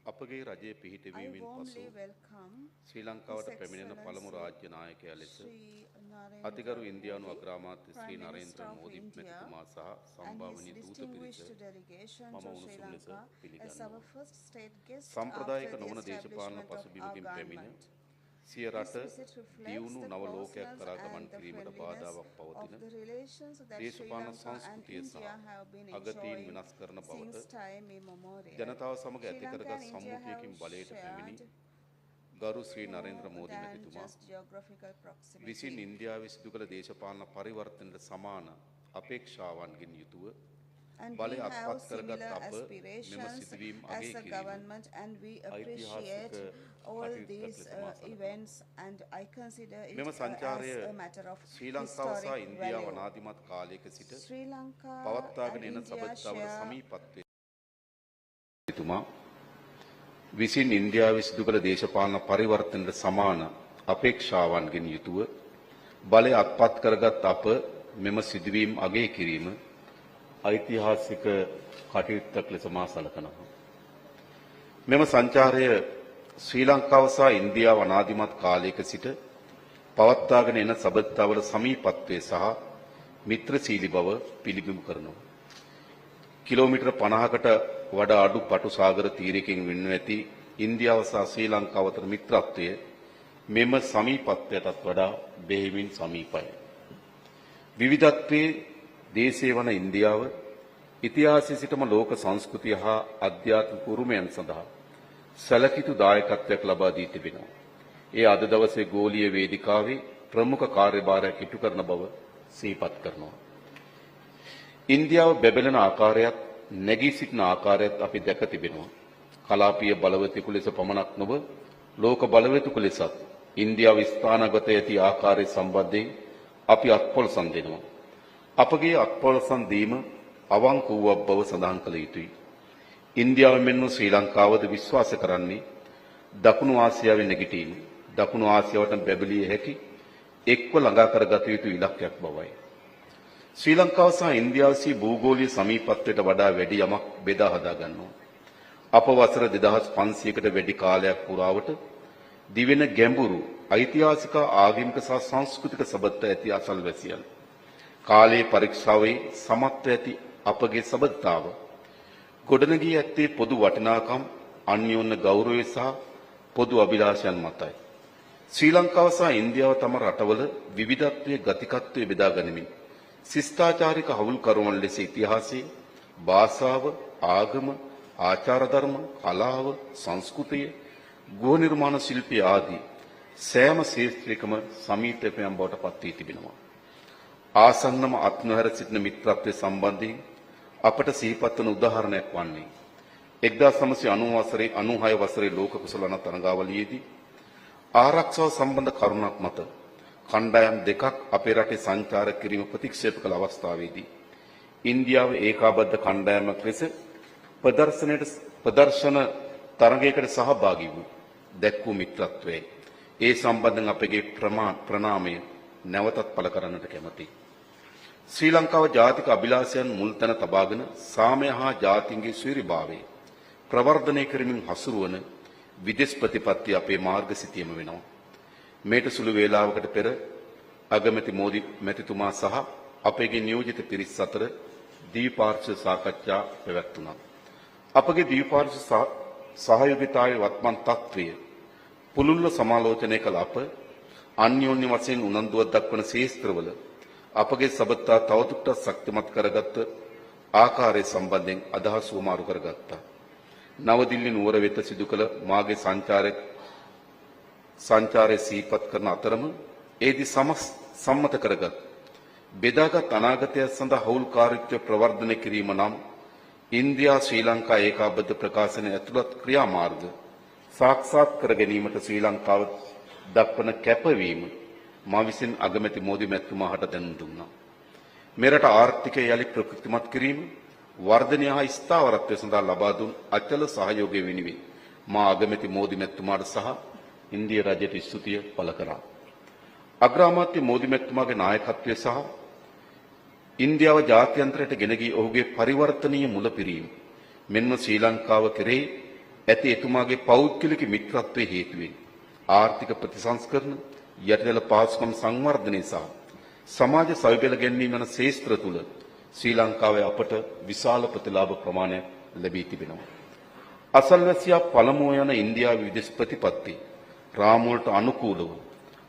අපගේ රජයේ I පිහිටවීමෙන් warmly පසු welcome ශ්‍රී ලංකාවට His පැමිණෙන පළමු රාජ්‍ය නායකයා ලෙස Excellency Narendra අතිගරු ඉන්දියානු Modi, අග්‍රාමාත්‍ය Sri Prime Narendra Minister of Modi India, මැතිතුමා සහ and සම්භාවනීය his දූත පිරිස distinguished delegation මම to Sri උණුසුම් ලෙස Lanka as පිළිගන්නවා. our first state guest සම්ප්‍රදායික after the නොවන දේශපාලන establishment of our පසුබිමකින් පැමිණ government. සිය රට This visit reflects දියුණු the නව ලෝකයක් closeness කරා and ගමන් the කිරීමට friendliness බාධාවක් of පවතින the relations that Sri දේශපාලන Lanka and සංස්කෘතිය සහ India have been අගතීන් enjoying වෙනස් කරන බවට since time immemorial. ජනතාව සමග Sri ඇති Lanka කරගත් and India have සම්මුතියකින් බලයට පැමිණි shared ගරු ශ්‍රී නරේන්ද්‍ර more මෝදි than මැතිතුමා just geographical proximity. විසින් ඉන්දියාවේ සිදු කළ දේශපාලන පරිවර්තනයට සමාන අපේක්ෂාවන්ගෙන් යුතුව And බලය we have අත්පත් කරගත් similar අප මෙම aspirations සිදුවීම් as අගය a කිරීම government, and we appreciate all these events, and I consider it මෙම සංචාරය as a matter of ශ්‍රී ලංකාව සහ historic ඉන්දියාව value. අනාදිමත් කාලයක සිට Sri Lanka පවත්වාගෙන and එන India සබඳතාවල share සමීපත්වය තුමා විසින් ඉන්දියාවේ සිදු කළ දේශපාලන පරිවර්තනයට සමාන අපේක්ෂාවන්ගෙන් යුතුව බලය අත්පත් කරගත් අප මෙම සිදුවීම් අගය කිරීම ඓතිහාසික කටයුත්තක් ලෙස මා සලකනවා. මෙම සංචාරය ශ්‍රී ලංකාව සහ ඉන්දියාව අනාදිමත් කාලයක සිට පවත්වාගෙන එන සබඳතාවල සමීපත්වය සහ මිත්‍රශීලී බව පිළිබිඹු කරනවා. කිලෝමීටර් 50කට වඩා අඩු පටු සාගර තීරයකින් වෙන්ව ඇති ඉන්දියාව සහ ශ්‍රී ලංකාව අතර මිත්‍රත්වය මෙම සමීපත්වයටත් වඩා බෙහෙවින් සමීපයි. විවිධත්වයේ දේශය වන ඉන්දියාව ඉතිහාසයේ සිටම ලෝක සංස්කෘතිය හා අධ්‍යාත්මික උරුමයන් සඳහා සැලකිතු දායකත්වයක් ලබා දී තිබෙනවා. ඒ අද දවසේ ගෝලීය වේදිකාවේ ප්‍රමුඛ කාර්යභාරයක් ඉටු කරන බව සිහිපත් කරනවා. ඉන්දියාව බැබලෙන ආකාරයත් නැගී සිටින ආකාරයත් අපි දැක තිබෙනවා. කලාපීය බලවතෙකු ලෙස පමණක් නොව ලෝක බලවතෙකු ලෙසත් ඉන්දියාව ස්ථානගත ඇති ආකාරය සම්බන්ධයෙන් අපි අත්පොලසන් දෙනවා. අපගේ අත්පොලසන් දීම අවංක වූ බව සඳහන් කළ යුතුයි. ඉන්දියාව මෙන්ම ශ්‍රී ලංකාවද විශ්වාස කරන්නේ දකුණු ආසියාවේ නැගිටීම දකුණු ආසියාවට බැබලිය හැකි එක්ව ළඟා කරගත යුතු ඉලක්කයක් බවයි. ශ්‍රී ලංකාව සහ ඉන්දියාව සී භූගෝලීය සමීපත්වයට වඩා වැඩි යමක් බෙදා හදා ගන්නවා. අප වසර 2500කට වැඩි කාලයක් පුරාවට දිවෙන ගැඹුරු ඓතිහාසික ආගමික සහ සංස්කෘතික සබඳත ඇති අසල්වැසියන් කාලයේ පරීක්ෂාවේ සමත්ව ඇති අපගේ සබඳතාව ගොඩනගී ඇත්තේ පොදු වටිනාකම් අන්‍යෝන්‍ය ගෞරවය සහ පොදු අභිලාෂයන් මතයි. ශ්‍රී ලංකාව සහ ඉන්දියාව තම රටවල විවිධත්වයේ ගතිකත්වයේ බෙදා ගනිමින් ශිෂ්ටාචාරික හවුල්කරුවන් ලෙස ඉතිහාසයේ භාෂාව ආගම ආචාර ධර්ම කලාව සංස්කෘතිය ගෘහ නිර්මාණ ශිල්පී ආදී සෑම ශේත්‍රයකම සමීපයෙන් බවට පත් වී තිබෙනවා. ආසන්නම අත්නොහැර සිටින මිත්‍රත්වයේ සම්බන්ධයෙන් අපට සිහිපත් වන උදාහරණයක් වන්නේ 1996 වසරේ ලෝක කුසලන තරඟාවලියේදී ආරක්ෂාව සම්බන්ධ කරුණක් මත කණ්ඩායම් දෙකක් අපේ රටේ සංචාර කිරීම ප්‍රතික්ෂේප කළ අවස්ථාවේදී ඉන්දියාව ඒකාබද්ධ කණ්ඩායමක් ලෙස ප්‍රදර්ශන තරගයකට සහභාගී වූ දැක්වූ මිත්‍රත්වයේ ඒ සම්බන්ධයෙන් අපගේ ප්‍රණාමය නැවතත් පළ කරන්නට කැමැතියි. ශ්‍රී ලංකාව ජාතික අභිලාෂයන් මුල් තැන තබාගෙන සාමය හා ජාතින්ගේ සුවරිභාවය ප්‍රවර්ධනය කරමින් හසුරුවන විදේශ ප්‍රතිපත්ති අපේ මාර්ගසිතියම වෙනවා. මේට සුළු වේලාවකට පෙර අගමැති මෝදි මැතිතුමා සහ අපගේ නියෝජිත පිරිස් අතර ද්විපාර්ශ්ව සාකච්ඡා පැවැත්වුණා. අපගේ ද්විපාර්ශ්ව සහයෝගීතාවයේ වත්මන් තත්ත්වය පුළුල්ව සමාලෝචනය කළ අප අන්‍යෝන්‍ය වශයෙන් උනන්දුවක් දක්වන ශේස්ත්‍රවල අපගේ සබඳතා තවදුරටත් ශක්තිමත් කරගත් ආකාරය සම්බන්ධයෙන් අදහස් වමාරු කරගත්තා. නවදිල්ලි නුවර වෙත සිදු කළ මාගේ සංචාරය සිහිපත් කරන අතරම ඒදී සම්මත කරගත් බෙදාගත් අනාගතය සඳහා හවුල්කාරීත්වය ප්‍රවර්ධනය කිරීම නම් ඉන්දියා ශ්‍රී ලංකා ඒකාබද්ධ ප්‍රකාශනයේ ඇතුළත් ක්‍රියාමාර්ග සාක්ෂාත් කර ගැනීමට ශ්‍රී ලංකාව දක්වන කැපවීම මා විසින් අගමැති මෝදි මැතිතුමාට දැනුම් දුන්නා. මෙරට ආර්ථිකය යලි ප්‍රකෘතිමත් කිරීම වර්ධනය හා ස්ථාවරත්වය සඳහා ලබා දුන් අචල සහයෝගය වෙනුවෙන් මා අගමැති මෝදි මැතිතුමාට සහ ඉන්දිය රජයට ස්තුතිය පළ කරා. අග්‍රාමාත්‍ය මෝදි මැතිතුමාගේ නායකත්වය සහ ඉන්දියාව ජාත්‍යන්තරයට ගෙන ගිය ඔහුගේ පරිවර්තනීය මුලපිරීම මෙන්ම ශ්‍රී ලංකාව කෙරෙහි ඇති එතුමාගේ පෞද්ගලික මිත්‍රත්වයේ හේතුවෙන් ආර්ථික ප්‍රතිසංස්කරණ යටිදල පහසුකම් සංවර්ධනය සහ සමාජ සවිබෙල ගැන්වීම යන ශේත්‍ර තුල ශ්‍රී ලංකාවේ අපට විශාල ප්‍රතිලාභ ප්‍රමාණයක් ලැබී තිබෙනවා. අසල්වැසියා පළමුව යන ඉන්දියාවේ විදේශ ප්‍රතිපත්ති රාමුවලට අනුකූලව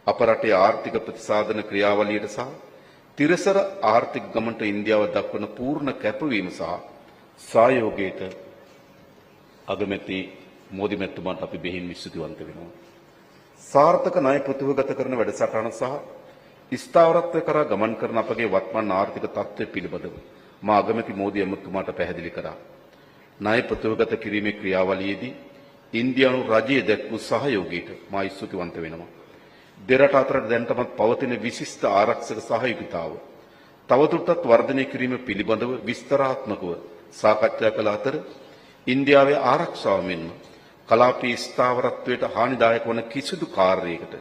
අප රටේ ආර්ථික ප්‍රතිසාධන ක්‍රියාවලියට සහ තිරසර ආර්ථික ගමනට ඉන්දියාව දක්වන පූර්ණ කැපවීම සහ සහයෝගයට අගමැති මෝදි මැතිතුමාට අපි බෙහෙවින් ස්තුතිවන්ත වෙනවා. සාර්ථක ණය ප්‍රතිවගත කරන වැඩසටහන සහ ස්ථාවරත්වය කරා ගමන් කරන අපගේ වත්මන් ආර්ථික තත්ත්වය පිළිබඳව මා අගමැති මෝදි මැතිතුමාට පැහැදිලි කරා. ණය ප්‍රතිවගත කිරීමේ ක්‍රියාවලියේදී ඉන්දියානු රජයේ දැක්වූ සහයෝගයට මා ස්තුතිවන්ත වෙනවා. දෙරට අතර දැනටමත් පවතින විශිෂ්ට ආරක්ෂක සහයෝගිතාව තවදුරටත් වර්ධනය කිරීම පිළිබඳව විස්තරාත්මකව සාකච්ඡා කළ අතර ඉන්දියාවේ ආරක්ෂාව මෙන්ම කලාපීය ස්ථාවරත්වයට හානිදායක වන කිසිදු කාර්යයකට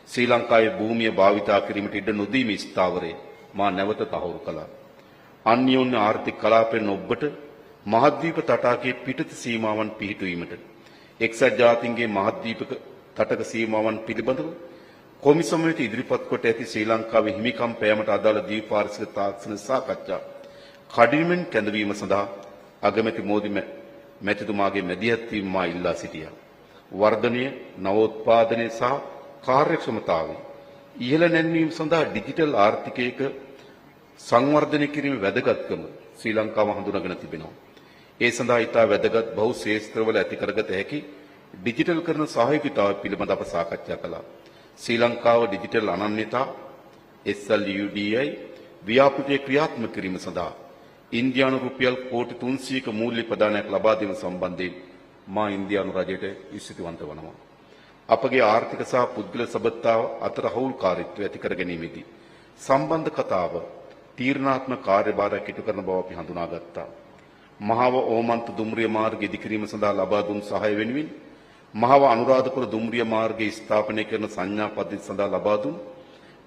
ශ්‍රී ලංකාවේ භූමිය භාවිතා කිරීමට ඉඩ නොදීමේ ස්ථාවරය මා නැවත තහවුරු කළා. අන්‍යෝන්‍ය ආර්ථික කලාපයෙන් ඔබට මහද්වීප තටාකයේ පිටත සීමාවන් පිහිටුවීමට එක්සත් ජාතීන්ගේ මහද්වීපක තටක සීමාවන් පිළිබඳව කොමිසමයට ඉදිරිපත් කොට ඇති ශ්‍රී ලංකාවේ හිමිකම් පෑමට අදාළ ද්විපාර්ශ්වික තාක්ෂණ සාකච්ඡා කඩිනමින් කැඳවීම සඳහා අගමැති මෝදි මැතිතුමාගේ මැදිහත් වීම මා ඉල්ලා සිටියා. වර්ධනය, නවෝත්පාදනය සහ කාර්යක්ෂමතාවය ඉහළ නැංවීම සඳහා ඩිජිටල් ආර්ථිකයක සංවර්ධනය කිරීමේ වැදගත්කම ශ්‍රී ලංකාව හඳුනාගෙන තිබෙනවා. ඒ සඳහා ඉතා වැදගත් බහු ශේත්‍රවල ඇති කරගත හැකි ඩිජිටල් කරන සහයෝගීතාවය පිළිබඳව අප සාකච්ඡා කළා. ශ්‍රී ලංකාව ඩිජිටල් අනන්‍යතා SLUDI ව්‍යාපෘතිය ක්‍රියාත්මක කිරීම සඳහා ඉන්දියානු රුපියල් කෝටි 300ක මූල්‍ය ප්‍රදානයක් ලබා දීම සම්බන්ධයෙන් මා ඉන්දියානු රජයට ස්තුතිවන්ත වනවා. අපගේ ආර්ථික සහ පුද්ගල සබඳතාව අතර හවුල්කාරීත්වය ඇති කර ගැනීමේදී සම්බන්ධකතාව තීරණාත්මක කාර්යභාරයක් ඉටු කරන බව අපි හඳුනාගත්තා. මහව ඕමන්ත දුම්රිය මාර්ගය ඉදිකිරීම සඳහා ලබා දුන් සහාය වෙනුවෙන් මහව අනුරාධපුර දුම්රිය මාර්ගය ස්ථාපනය කරන සංඥා පද්ධතිය සඳහා ලබා දුන්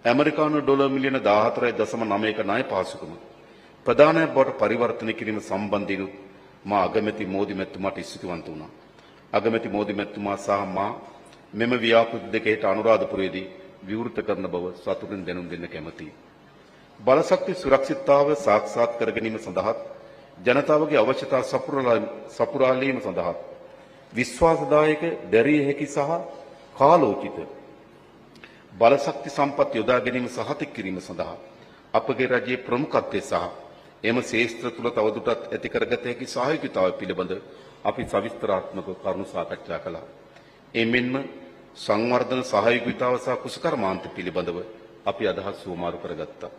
ඇමරිකානු ඩොලර් මිලියන 14.9ක ණය පහසුකම ප්‍රධානයක් බවට පරිවර්තනය කිරීම සම්බන්ධයෙන් මා අගමැති මෝදි මැතිතුමාට ස්තුතිවන්ත වුණා. අගමැති මෝදි මැතිතුමා සහ මා මෙම ව්‍යාපෘති දෙක හෙට අනුරාධපුරයේදී විවෘත කරන බව සතුටින් දැනුම් දෙන්න කැමැතියි. බලශක්ති සුරක්ෂිතතාවය සාක්ෂාත් කර ගැනීම සඳහා ජනතාවගේ අවශ්‍යතා සපුරාලීම සඳහා විශ්වාසදායක දැරිය හැකි සහ කාලෝචිත බලශක්ති සම්පත් යොදා ගැනීම සහතික කිරීම සඳහා අපගේ රජයේ ප්‍රමුඛත්වය සහ එම ශේෂ්ත්‍ර තුළ තවදුරටත් ඇති කරගත හැකි සහයෝගීතාවය පිළිබඳ අපි සවිස්තරාත්මක කරුණු සාකච්ඡා කළා. එමෙන්ම සංවර්ධන සහයෝගීතාව සහ කුසකර්මාන්ත පිළිබඳව අපි අදහස් සුවමාරු කරගත්තා.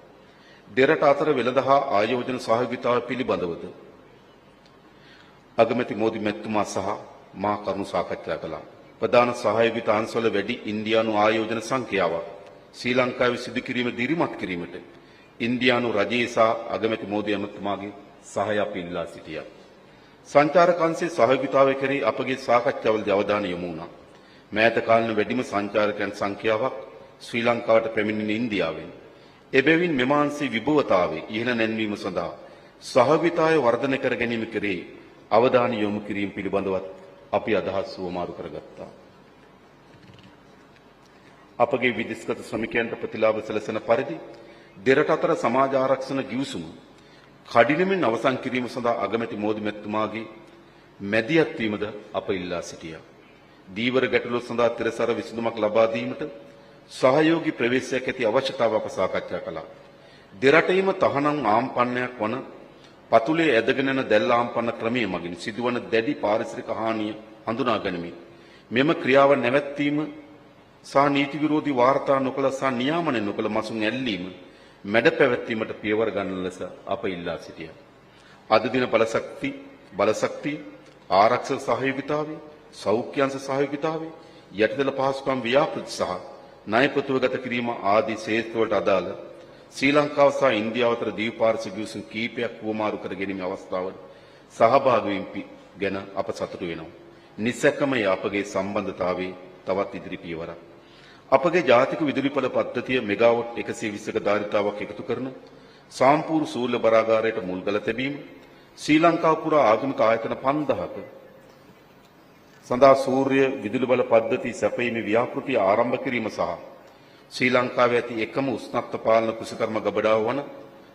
දෙරට අතර වෙළඳ හා ආයෝජන සහයෝගීතාව පිළිබඳවද අගමැති මෝදි මැතිතුමා සහ මා කරුණු සාකච්ඡා කළා. ප්‍රධාන සහයෝගීතා අංශවල වැඩි ඉන්දියානු ආයෝජන සංඛ්‍යාවක් ශ්‍රී ලංකාවේ සිදු කිරීම දිරිමත් කිරීමට ඉන්දියානු රජයේ සහ අගමැති මෝදි මැතිතුමාගේ සහාය අපි ඉල්ලා සිටියා. සංචාරක අංශයේ සහයෝගීතාවය කෙරෙහි අපගේ සාකච්ඡාවලදී අවධානය යොමු වුණා. මෑත කාලීන වැඩිම සංචාරකයන් සංඛ්‍යාවක් ශ්‍රී ලංකාවට පැමිණෙන ඉන්දියාවෙන් එබැවින් මෙම අංශයේ විභවතාවයේ ඉහළ නැන්වීම සඳහා සහයෝගීතාවය වර්ධනය කර ගැනීම කෙරෙහි අවධානය යොමු කිරීම පිළිබඳවත් අපි අදහස් සුවමාරු කරගත්තා. අපගේ විදේශගත ශ්‍රමිකයන්ට ප්‍රතිලාභ සැලසෙන පරිදි දෙරට අතර සමාජ ආරක්ෂණ ගිවිසුම කඩිනමින් අවසන් කිරීම සඳහා අගමැති මෝදි මැතිතුමාගේ මැදිහත් වීමද අප ඉල්ලා සිටියා. දීවර ගැටලුව සඳහා තිරසර විසඳුමක් ලබා දීමට සහයෝගී ප්‍රවේශයක් ඇති අවශ්‍යතාව අප සාකච්ඡා කළා. දෙරටේම තහනම් ආම්පන්නයක් වන පතුලේ ඇදගෙන යන දැල් ආම්පන්න ක්‍රමයේ මගින් සිදුවන දැඩි පාරිසරික හානිය හඳුනා ගැනීම මෙම ක්‍රියාව නැවැත්වීම සහ නීති විරෝධී වාර්තා නොකළ සහ නියාමනය නොකළ මසුන් ඇල්ලීම මැඩ පැවැත්වීමට පියවර ගන්න ලෙස අප ඉල්ලා සිටියා. අද දින බලශක්ති ආරක්ෂක සහයෝගීතාවය සෞඛ්‍ය අංශ සහයෝගීතාවය යටිදල පහසුකම් ව්‍යාපෘති සහ ණය ප්‍රතිවගත කිරීම ආදී ක්ෂේත්‍රවලට අදාළ ශ්‍රී ලංකාව සහ ඉන්දියාව අතර දීපාර්ශ්වික ගිවිසුම් කීපයක් වුවමාරු කර ගැනීමේ අවස්ථාවල සහභාගී වීම ගැන අප සතුටු වෙනවා. නිසැකම අපගේ සම්බන්ධතාවයේ තවත් ඉදිරි පියවරක්. අපගේ ජාතික විදුලිපළ පද්ධතිය මෙගාවොට් 120ක ධාරිතාවක් එකතු කරන සාම්පූර් සූර්ය බරාගාරයට මුල්ගල තැබීම ශ්‍රී ලංකාව පුරා ආගමික ආයතන 5000ක සඳහා සූර්ය විදුලි බල පද්ධති සැපයීමේ ව්‍යාපෘතිය ආරම්භ කිරීම සහ ශ්‍රී ලංකාවේ ඇති එකම උස්නත්ත පාලන කුසකර්ම ගබඩාව වන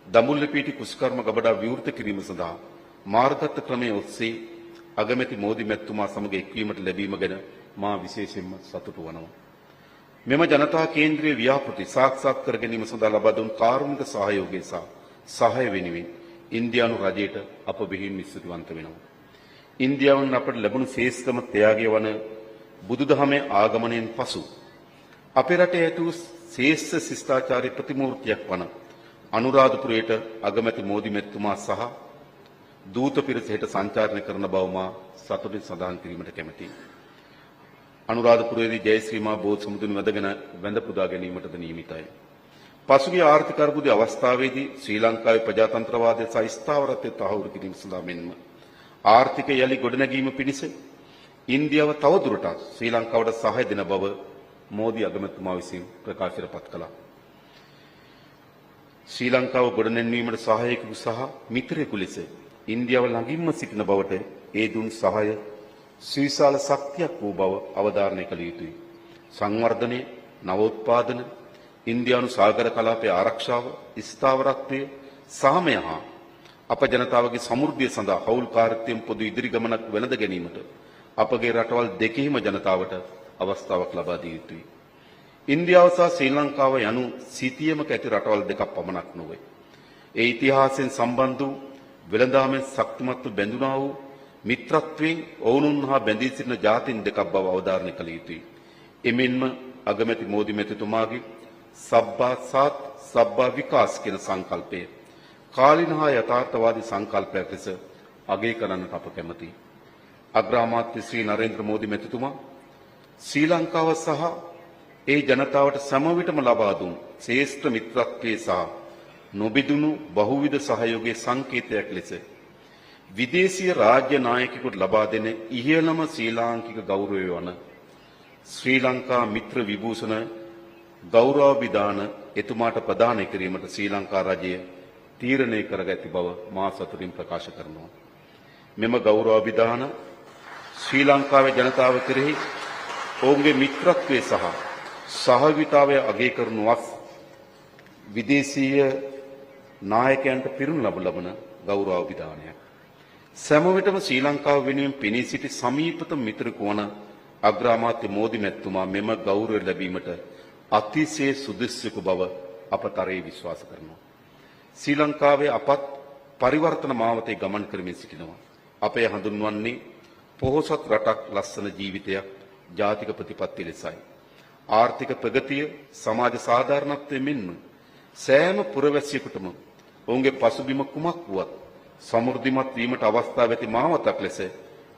දඹුල්ලපිටි කුසකර්ම ගබඩාව විවෘත කිරීම සඳහා මාර්ගගත ක්‍රමයේ ඔස්සේ අගමැති මෝදි මැතිතුමා සමග එක්වීමට ලැබීම ගැන මා විශේෂයෙන්ම සතුටු වනවා. මෙම ජනතා කේන්ද්‍රීය ව්‍යාපෘති සාක්ෂාත් කර ගැනීම සඳහා ලබා දුන් කාරුණික සහයෝගය සහ සහාය වෙනුවෙන් ඉන්දියානු රජයට අප බෙහෙවින් ස්තුතිවන්ත වෙනවා. ඉන්දියාවෙන් අපට ලැබුණු ශ්‍රේෂ්ඨම ත්‍යාගය වන බුදුදහමේ ආගමනයෙන් පසු අපේ රටේ ඇති වූ ශ්‍රේෂ්ඨ ශිෂ්ටාචාරී ප්‍රතිමූර්තියක් වන අනුරාධපුරයට අගමැති මෝදි මැතිතුමා සහ දූත පිරිස හෙට සංචාරණය කරන බව මා සතුටින් සඳහන් කිරීමට කැමැතියි. අනුරාධපුරයේදී ජයශ්‍රීමා බෝධි සමුදුන් වැඳ පුදා ගැනීමටද නියමිතයි. පසුගිය ආර්ථික අර්බුදයේ අවස්ථාවේදී ශ්‍රී ලංකාවේ ප්‍රජාතන්ත්‍රවාදය සහ ස්ථාවරත්වය තහවුරු කිරීම සඳහා මෙන්ම ආර්ථික යලි ගොඩනැගීම පිණිස ඉන්දියාව තවදුරටත් ශ්‍රී ලංකාවට සහාය දෙන බව මෝදි අගමැතිතුමා විසින් ප්‍රකාශයට පත් කළා. ශ්‍රී ලංකාව ගොඩනැන්වීමට සහායකයෙකු සහ මිත්‍රයෙකු ලෙස ඉන්දියාව ළඟින්ම සිටින බවට ඒ දුන් සහාය සුවිශාල ශක්තියක් වූ බව අවධාරණය කළ යුතුයි. සංවර්ධනය, නවෝත්පාදන, ඉන්දියානු සාගර කලාපයේ ආරක්ෂාව, ස්ථාවරත්වය, සාමය හා අප ජනතාවගේ සමෘද්ධිය සඳහා හවුල්කාරීත්වයෙන් පොදු ඉදිරි ගමනක් වෙනද ගැනීමට අපගේ රටවල් දෙකෙහිම ජනතාවට අවස්ථාවක් ලබා දිය යුතුයි. ඉන්දියාව සහ ශ්‍රී ලංකාව යනු සිතියමක ඇති රටවල් දෙකක් පමණක් නොවේ. ඒ ඉතිහාසයෙන් සම්බන්ධ වූ වෙළඳාමෙන් ශක්තිමත්ව බැඳුනා වූ මිත්‍රත්වයෙන් ඔවුනුන් හා බැඳී සිටින ජාතීන් දෙකක් බව අවධාරණය කළ යුතුයි. එමෙන්ම අගමැති මෝදි මැතිතුමාගේ සබ්බා සාත් සබ්බා විකාස් කියන සංකල්පය කාලීන හා යථාර්ථවාදී සංකල්පයක් ලෙස අගය කරන්නට අප කැමැතියි. අග්‍රාමාත්‍ය ශ්‍රී නරේන්ද්‍ර මෝදි මැතිතුමා ශ්‍රී ලංකාව සහ ඒ ජනතාවට සමවිතම ලබා දුන් ශ්‍රේෂ්ඨ මිත්‍රත්වයේ සහ නොබිදුණු බහුවිධ සහයෝගයේ සංකේතයක් ලෙස විදේශීය රාජ්‍ය නායකයෙකුට ලබා දෙන ඉහළම ශ්‍රී ලාංකික ගෞරවය වන ශ්‍රී ලංකා මිත්‍ර විභූෂණ ගෞරවාභිදාන එතුමාට ප්‍රදානය කිරීමට ශ්‍රී ලංකා රජය තීරණය කර ඇති බව මා සතුටින් ප්‍රකාශ කරනවා. මෙම ගෞරවාභිදාන ශ්‍රී ලංකාවේ ජනතාව කෙරෙහි ඔවුන්ගේ මිත්‍රත්වයේ සහ සහභාගීතාවය අගය කරනුවත් විදේශීය නායකයන්ට පිරුණු ලබන ගෞරවාභිදානයක්. සෑම විටම ශ්‍රී ලංකාව වෙනුවෙන් පෙනී සිටි සමීපතම මිතුරෙකු වන අග්‍රාමාත්‍ය මෝදි මැතිතුමා මෙම ගෞරවය ලැබීමට අතිශය සුදුසුකු බව අප තරයේ විශ්වාස කරනවා. ශ්‍රී ලංකාවේ අපත් පරිවර්තන මාවතේ ගමන් කරමින් සිටිනවා. අපේ හඳුන්වන්නේ පොහොසත් රටක් ලස්සන ජීවිතයක් ජාතික ප්‍රතිපත්ති ලෙසයි. ආර්ථික ප්‍රගතිය සමාජ සාධාරණත්වය මෙන්ම සෑම පුරවැසියෙකුටම ඔවුන්ගේ පසුබිම කුමක් වුවත් සමෘද්ධිමත් වීමට අවස්ථාව ඇති මාවතක් ලෙස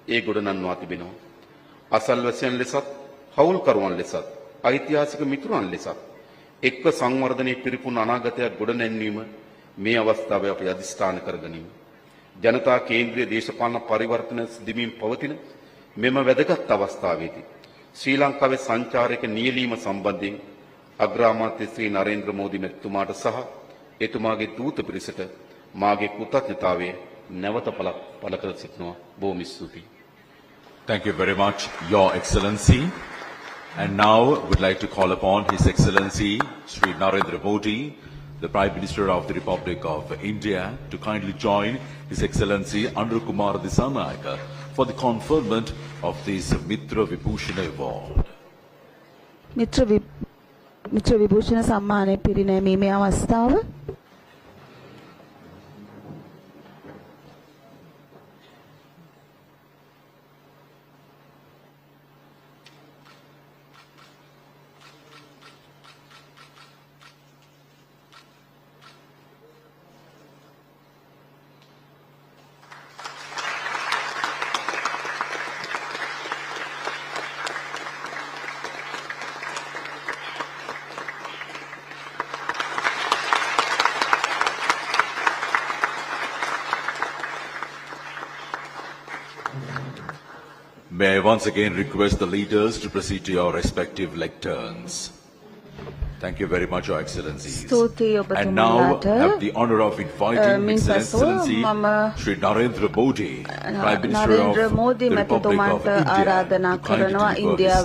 ඒ ගොඩනංවා තිබෙනවා. අසල්වැසියන් ලෙසත් හවුල්කරුවන් ලෙසත් ඓතිහාසික මිතුරන් ලෙසත් එක්ව සංවර්ධනයේ පිරිපුන් අනාගතයක් ගොඩනැන්වීම මේ අවස්ථාවේ අපි අධිෂ්ඨාන කරගනිමු. ජනතා කේන්ද්‍රීය දේශපාලන පරිවර්තන සිදුවීම් පවතින මෙම වැදගත් අවස්ථාවේදී ශ්‍රී ලංකාවේ සංචාරක නියැලීම සම්බන්ධයෙන් අග්‍රාමාත්‍ය ශ්‍රී නරේන්ද්‍ර මෝදි මැතිතුමාට සහ එතුමාගේ දූත පිරිසට මාගේ කෘතඥතාවය නැවත පළ කර සිටිනවා. බොහොම ස්තුතියි. Thank you very much, Your Excellency. And now would like to call upon His Excellency Sri Narendra Modi, the Prime Minister of the Republic of India, to kindly join His Excellency Anur Kumar Dissanayake for the conferment of this Mitra Vibhushana Award. Mitra Vibhushana සම්මානය පිරිනැමීමේ අවස්ථාව. May I once again request the leaders to proceed to your respective lecterns. Thank you very much, Your Excellencies. And now have the honor of inviting His Excellency Sri Narendra Modi, Prime Minister of the Republic of India,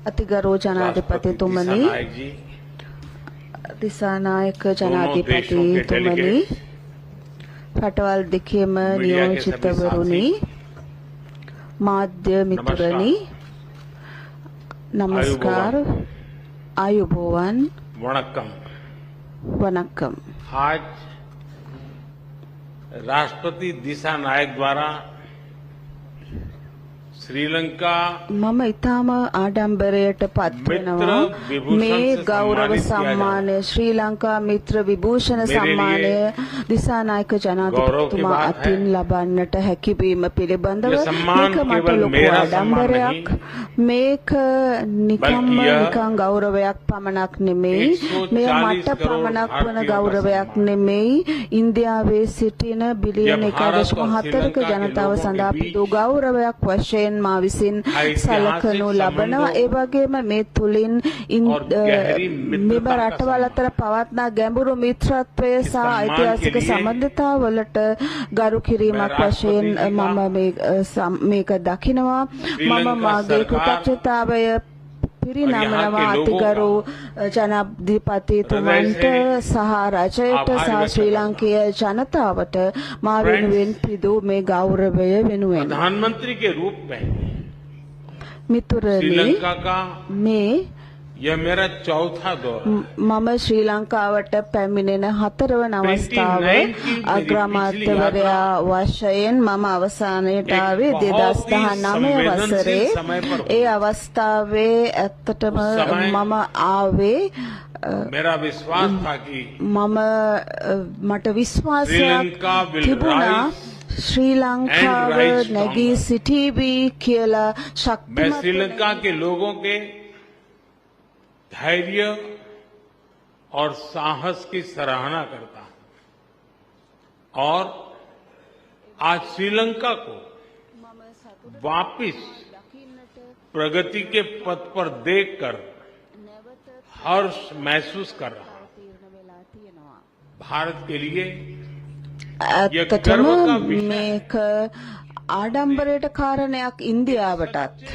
අතිගරු ජනාධිපතිතුමනි, Dissanayake ජනාධිපතිතුමනි, රටවල් දෙකේම නියෝජිතවරුනි, මාධ්‍ය මිතුරනි, නමස්කාර, ආයුබෝවන්, වණක්කම්. आज राष्ट्रपति दिशा नायक द्वारा श्रीलंका මම ඊටම ආඩම්බරයට පත්වෙනවා මේ ගෞරව සම්මානය ශ්‍රී ලංකා මිත්‍ර විභූෂණ සම්මානය දිසානායක ජනාධිපතිතුමා අතින් ලබන්නට හැකිවීම පිළිබඳව මේක මට ලොකු ආඩම්බරයක්. මේක නිකන් ගෞරවයක් පමණක් නෙමෙයි, මෙය මට පමණක් වන ගෞරවයක් නෙමෙයි, ඉන්දියාවේ සිටින බිලියන 1.4ක ජනතාව සඳහා පිටු ගෞරවයක් වශයෙන් මා විසින් සලකනු ලබනවා. ඒ වගේම මේ තුලින් මෙම රටවල් අතර පවත්නා ගැඹුරු මිත්‍රත්වය සහ ඓතිහාසික සම්බන්ධතාවලට ගරු කිරීමක් වශයෙන් මම මේක දකිනවා. මම මාගේ කෘතඥතාවය පිරිනමනවා අතිගරු ජනාධිපතිතුමන්ට සහ රජයට සහ ශ්‍රී ලංකීය ජනතාවට මා වෙනුවෙන් පිදූ මේ ගෞරවය වෙනුවෙන්. प्रधानमंत्री के रूप में මිතුරනි, श्रीलंका का මේ यह मेरा चौथा दौर මම ශ්‍රී ලංකාවට පැමිණෙන 4 වන අවස්ථාව. අග්‍රාමාත්‍යවරයා වශයෙන් මම අවසානයට ආවේ 2019 වසරේ. ඒ අවස්ථාවේ ඇත්තටම මම ආවේ मेरा विश्वास था कि මට විශ්වාසයක් श्रीलंका will තිබුණා rise ශ්‍රී ලංකාව and rise නැගී stronger. සිටීවි කියලා मैं ශක්තිමත් श्रीलंका के लोगों के धैर्य और साहस की सराहना करता हूं और आज श्रीलंका को वापिस प्रगति के पथ पर देखकर हर्ष महसूस कर रहा हूं। भारत के लिए यह ඇත්තටම गर्व का विषय है। මේක ආඩම්බරයට කාරණයක් ඉන්දියාවටත්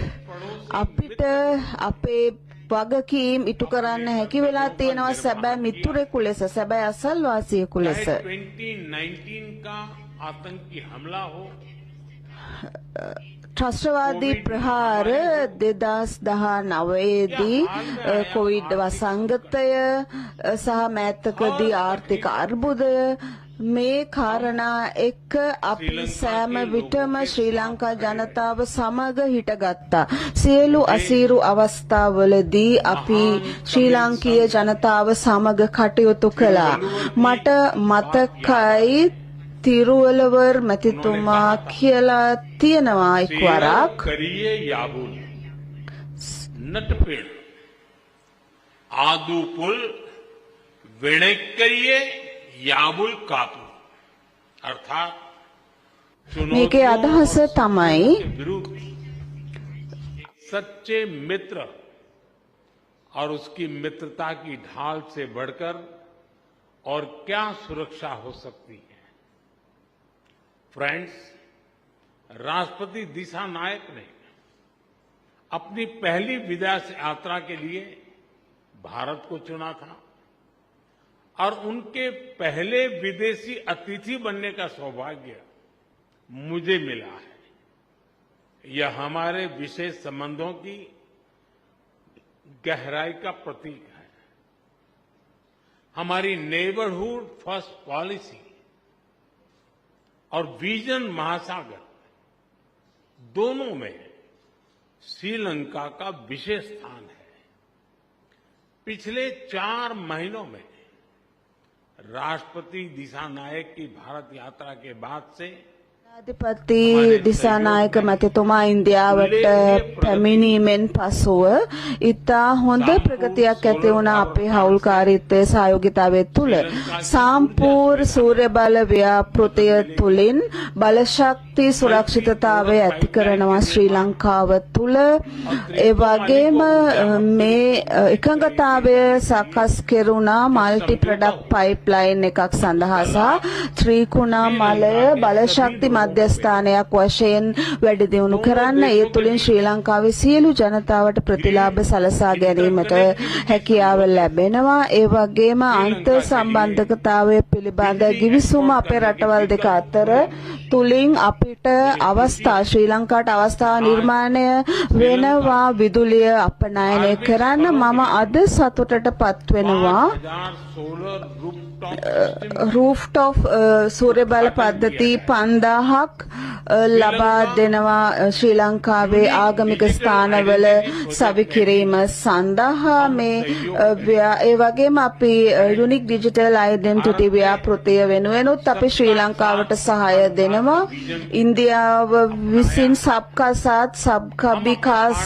අපිට අපේ වගකීම් ඉටු කරන්න හැකි වෙලා තියෙනවා සැබෑ මිතුරෙකු ලෙස සැබෑ අසල්වාසියෙකු ලෙස 2019 का आतंकी हमला हो ත්‍රස්තවාදී ප්‍රහාර 2019 දී කොවිඩ් වසංගතය සහ මෑතකදී ආර්ථික අර්බුදය මේ කාරණා එක්ක අපි සෑම විටම ශ්‍රී ලංකා ජනතාව සමග හිටගත්තා. සියලු අසීරු අවස්ථාවලදී අපි ශ්‍රී ලාංකීය ජනතාව සමග කටයුතු කළා. මට මතකයි තිරුවලවර් මැතිතුමා කියලා තියෙනවා එක්වරක් करिए याबुल नटपेड़ आदू पुल वेणेक्करिए याबुल कापू अर्थात මේකේ අදහස තමයි विरुद्ध एक सच्चे मित्र और उसकी मित्रता की ढाल से बढ़कर और क्या सुरक्षा हो सकती है। फ्रेंड्स, राष्ट्रपति दिशा नायक ने अपनी पहली विदेश यात्रा के लिए भारत को चुना था और उनके पहले विदेशी अतिथि बनने का सौभाग्य मुझे मिला है। यह हमारे विशेष संबंधों की गहराई का प्रतीक है। हमारी नेबरहुड फर्स्ट पॉलिसी और विजन महासागर दोनों में श्रीलंका का विशेष स्थान है। पिछले 4 महीनों में राष्ट्रपति दिशा नायक की भारत यात्रा के बाद से අධිපති දිසානායක මැතිතුමා ඉන්දියාවට පැමිණීමෙන් පසුව ඉතා හොඳ ප්‍රගතියක් ඇති වුණා අපේ හවුල්කාරීත්වයේ සහයෝගිතාවය තුළ. සාම්පූර් සූර්ය බල ව්‍යාපෘතිය තුළින් බලශක්ති සුරක්ෂිතතාවය ඇති කරනවා ශ්‍රී ලංකාව තුළ. ඒ වගේම මේ එකඟතාවය සකස් කෙරුණා මල්ටි ප්‍රොඩක්ට් පයිප්ලයින් එකක් සඳහා සහ ත්‍රිකුණාමලය බලශක්ති මධ්‍යස්ථානයක් වශයෙන් වැඩි දියුණු කරන්න ඒ තුලින් ශ්‍රී ලංකාවේ සියලු ජනතාවට ප්‍රතිලාභ සලසා ගැනීමට හැකියාව ලැබෙනවා. ඒ වගේම අන්තර් සම්බන්ධතාවය පිළිබඳ ගිවිසුම අපේ රටවල් දෙක අතර තුලින් අපිට අවස්ථා ශ්‍රී ලංකාවට අවස්ථාව නිර්මාණය වෙනවා විදුලිය අපනයනය කරන්න. මම අද සතුටටපත් වෙනවා රූෆ්ටොප් සූර්ය බල පද්ධති 5000ක් ලබා දෙනවා ශ්‍රී ලංකාවේ ආගමික ස්ථානවල සවිකිරීම සඳහා. මේ ඒ වගේම අපි යුනික් ඩිජිටල් අයිඩෙන්ටිටි ව්‍යාපෘතිය වෙනුවෙනුත් අපි ශ්‍රී ලංකාවට සහාය දෙනවා. ඉන්දියාව විසින් සබ්කා සාත් සබ්කා විකාස්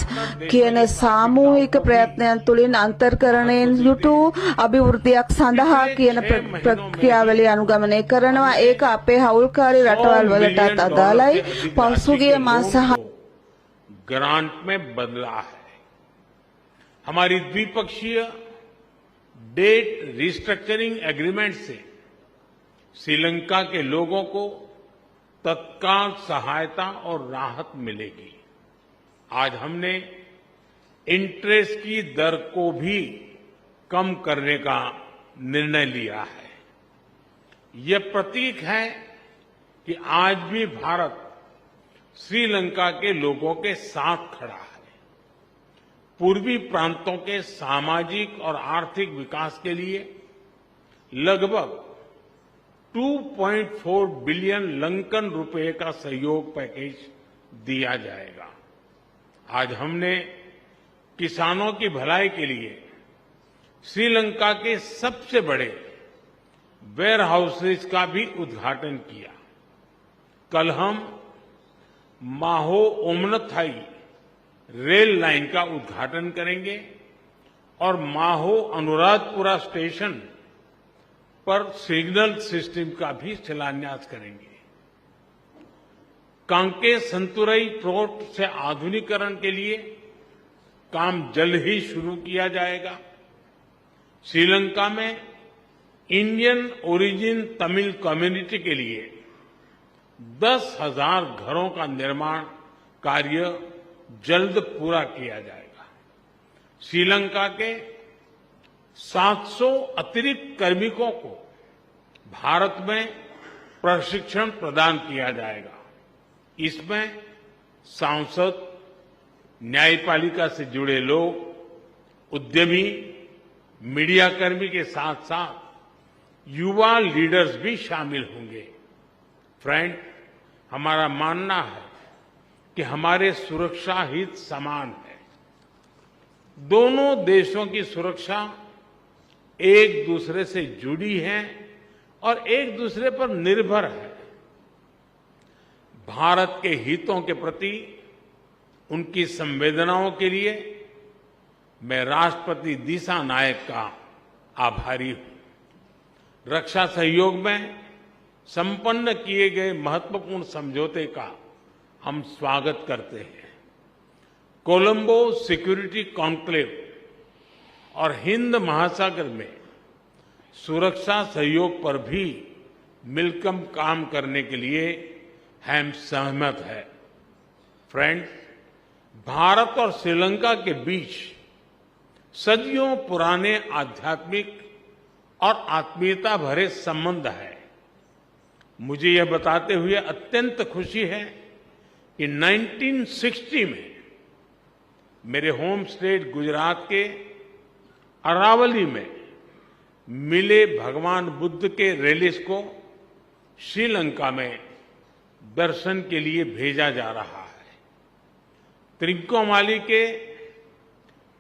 කියන සාමූහික ප්‍රයත්නයන් තුළින් අන්තර්කරණයෙන් යුතු අභිවෘද්ධියක් සඳහා කියන ප්‍රක්‍රියාවලිය අනුගමනය කරනවා. ඒක අපේ හවුල්කාරී රටවල් වලටත් අදාළයි. පසුගිය මාස ग्रांट में बदला है। हमारी द्विपक्षीय डेट रिस्ट्रक्चरिंग एग्रीमेंट से श्रीलंका के लोगों को तत्काल सहायता और राहत मिलेगी। आज हमने इंटरेस्ट की दर को भी कम करने का निर्णय लिया है। यह प्रतीक है कि आज भी भारत श्रीलंका के लोगों के साथ खड़ा है। पूर्वी प्रांतों के सामाजिक और आर्थिक विकास के लिए लगभग 2.4 बिलियन लंकन रुपए का सहयोग पैकेज दिया जाएगा। आज हमने किसानों की भलाई के लिए श्रीलंका के सबसे बड़े वेयर हाउसेज का भी उद्घाटन किया। कल हम माहो ओमनथाई रेल लाइन का उद्घाटन करेंगे और माहो अनुराधपुरा स्टेशन पर सिग्नल सिस्टम का भी शिलान्यास करेंगे। कांके संतुरई पोर्ट से आधुनिकीकरण के लिए काम जल्द ही शुरू किया जाएगा। श्रीलंका में इंडियन ओरिजिन तमिल कम्युनिटी के लिए 10,000 घरों का निर्माण कार्य जल्द पूरा किया जाएगा। श्रीलंका के 700 अतिरिक्त कार्मिकों को भारत में प्रशिक्षण प्रदान किया जाएगा। इसमें सांसद, न्यायपालिका से जुड़े लोग, उद्यमी, मीडिया कर्मी के साथ साथ युवा लीडर्स भी शामिल होंगे। फ्रेंड, हमारा मानना है कि हमारे सुरक्षा हित समान है। दोनों देशों की सुरक्षा एक दूसरे से जुड़ी है और एक दूसरे पर निर्भर है। भारत के हितों के प्रति उनकी संवेदनाओं के लिए मैं राष्ट्रपति दिशा नायक का आभारी हूं। रक्षा सहयोग में संपन्न किए गए महत्वपूर्ण समझौते का हम स्वागत करते हैं। कोलंबो सिक्योरिटी कॉन्क्लेव और हिंद महासागर में सुरक्षा सहयोग पर भी मिलकर काम करने के लिए हम सहमत हैं। फ्रेंड्स, भारत और श्रीलंका के बीच सदियों पुराने आध्यात्मिक और आत्मीयता भरे संबंध है। मुझे यह बताते हुए अत्यंत खुशी है कि 1960 में मेरे होम स्टेट गुजरात के अरावली में मिले भगवान बुद्ध के रेलिस को श्रीलंका में दर्शन के लिए भेजा जा रहा है। त्रिकोमाली के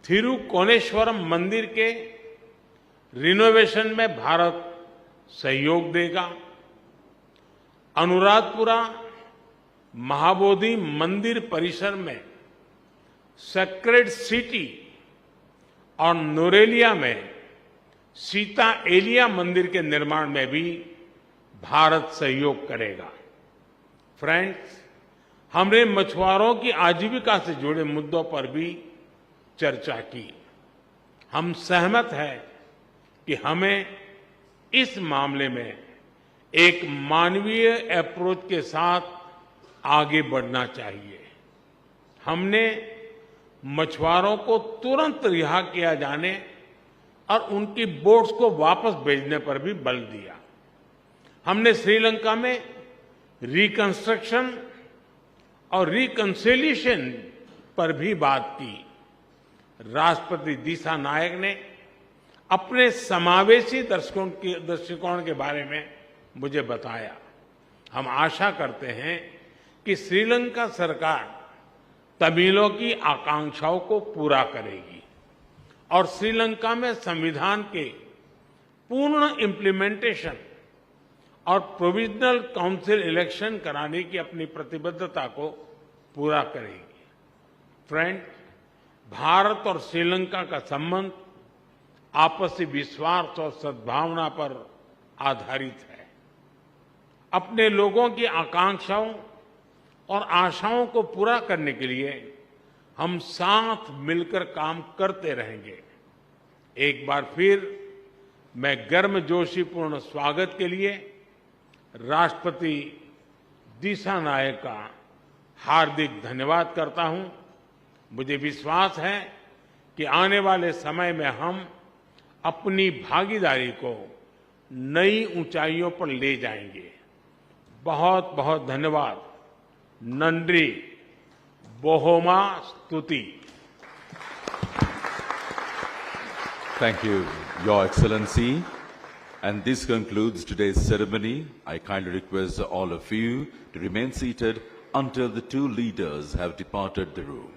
थिरुकोनेश्वरम मंदिर के रिनोवेशन में भारत सहयोग देगा। अनुराधपुरा महाबोधि मंदिर परिसर में सेक्रेड सिटी और नोरेलिया में सीता एलिया मंदिर के निर्माण में भी भारत सहयोग करेगा। फ्रेंड्स, हमने मछुआरों की आजीविका से जुड़े मुद्दों पर भी चर्चा की। हम सहमत हैं कि हमें इस मामले में एक मानवीय अप्रोच के साथ आगे बढ़ना चाहिए। हमने मछुआरों को तुरंत रिहा किया जाने और उनकी बोट्स को वापस भेजने पर भी बल दिया। हमने श्रीलंका में रिकंस्ट्रक्शन और रिकंसिलिएशन पर भी बात की। राष्ट्रपति दिशा नायक ने अपने समावेशी दृष्टिकोण के बारे में मुझे बताया। हम आशा करते हैं कि श्रीलंका सरकार तमिलों की आकांक्षाओं को पूरा करेगी और श्रीलंका में संविधान के पूर्ण इम्प्लीमेंटेशन और प्रोविजनल काउंसिल इलेक्शन कराने की अपनी प्रतिबद्धता को पूरा करेगी। फ्रेंड, भारत और श्रीलंका का संबंध आपसी विश्वास और सद्भावना पर आधारित है। अपने लोगों की आकांक्षाओं और आशाओं को पूरा करने के लिए हम साथ मिलकर काम करते रहेंगे। एक बार फिर मैं गर्मजोशीपूर्ण स्वागत के लिए राष्ट्रपति दिशा नायक का हार्दिक धन्यवाद करता हूं। मुझे विश्वास है कि आने वाले समय में हम अपनी भागीदारी को नई ऊंचाइयों पर ले जाएंगे। बहुत बहुत धन्यवाद। नंद्री बोहोमा स्तुति। Thank you, Your Excellency. And this concludes today's ceremony. I kindly request all of you to remain seated until the two leaders have departed the room.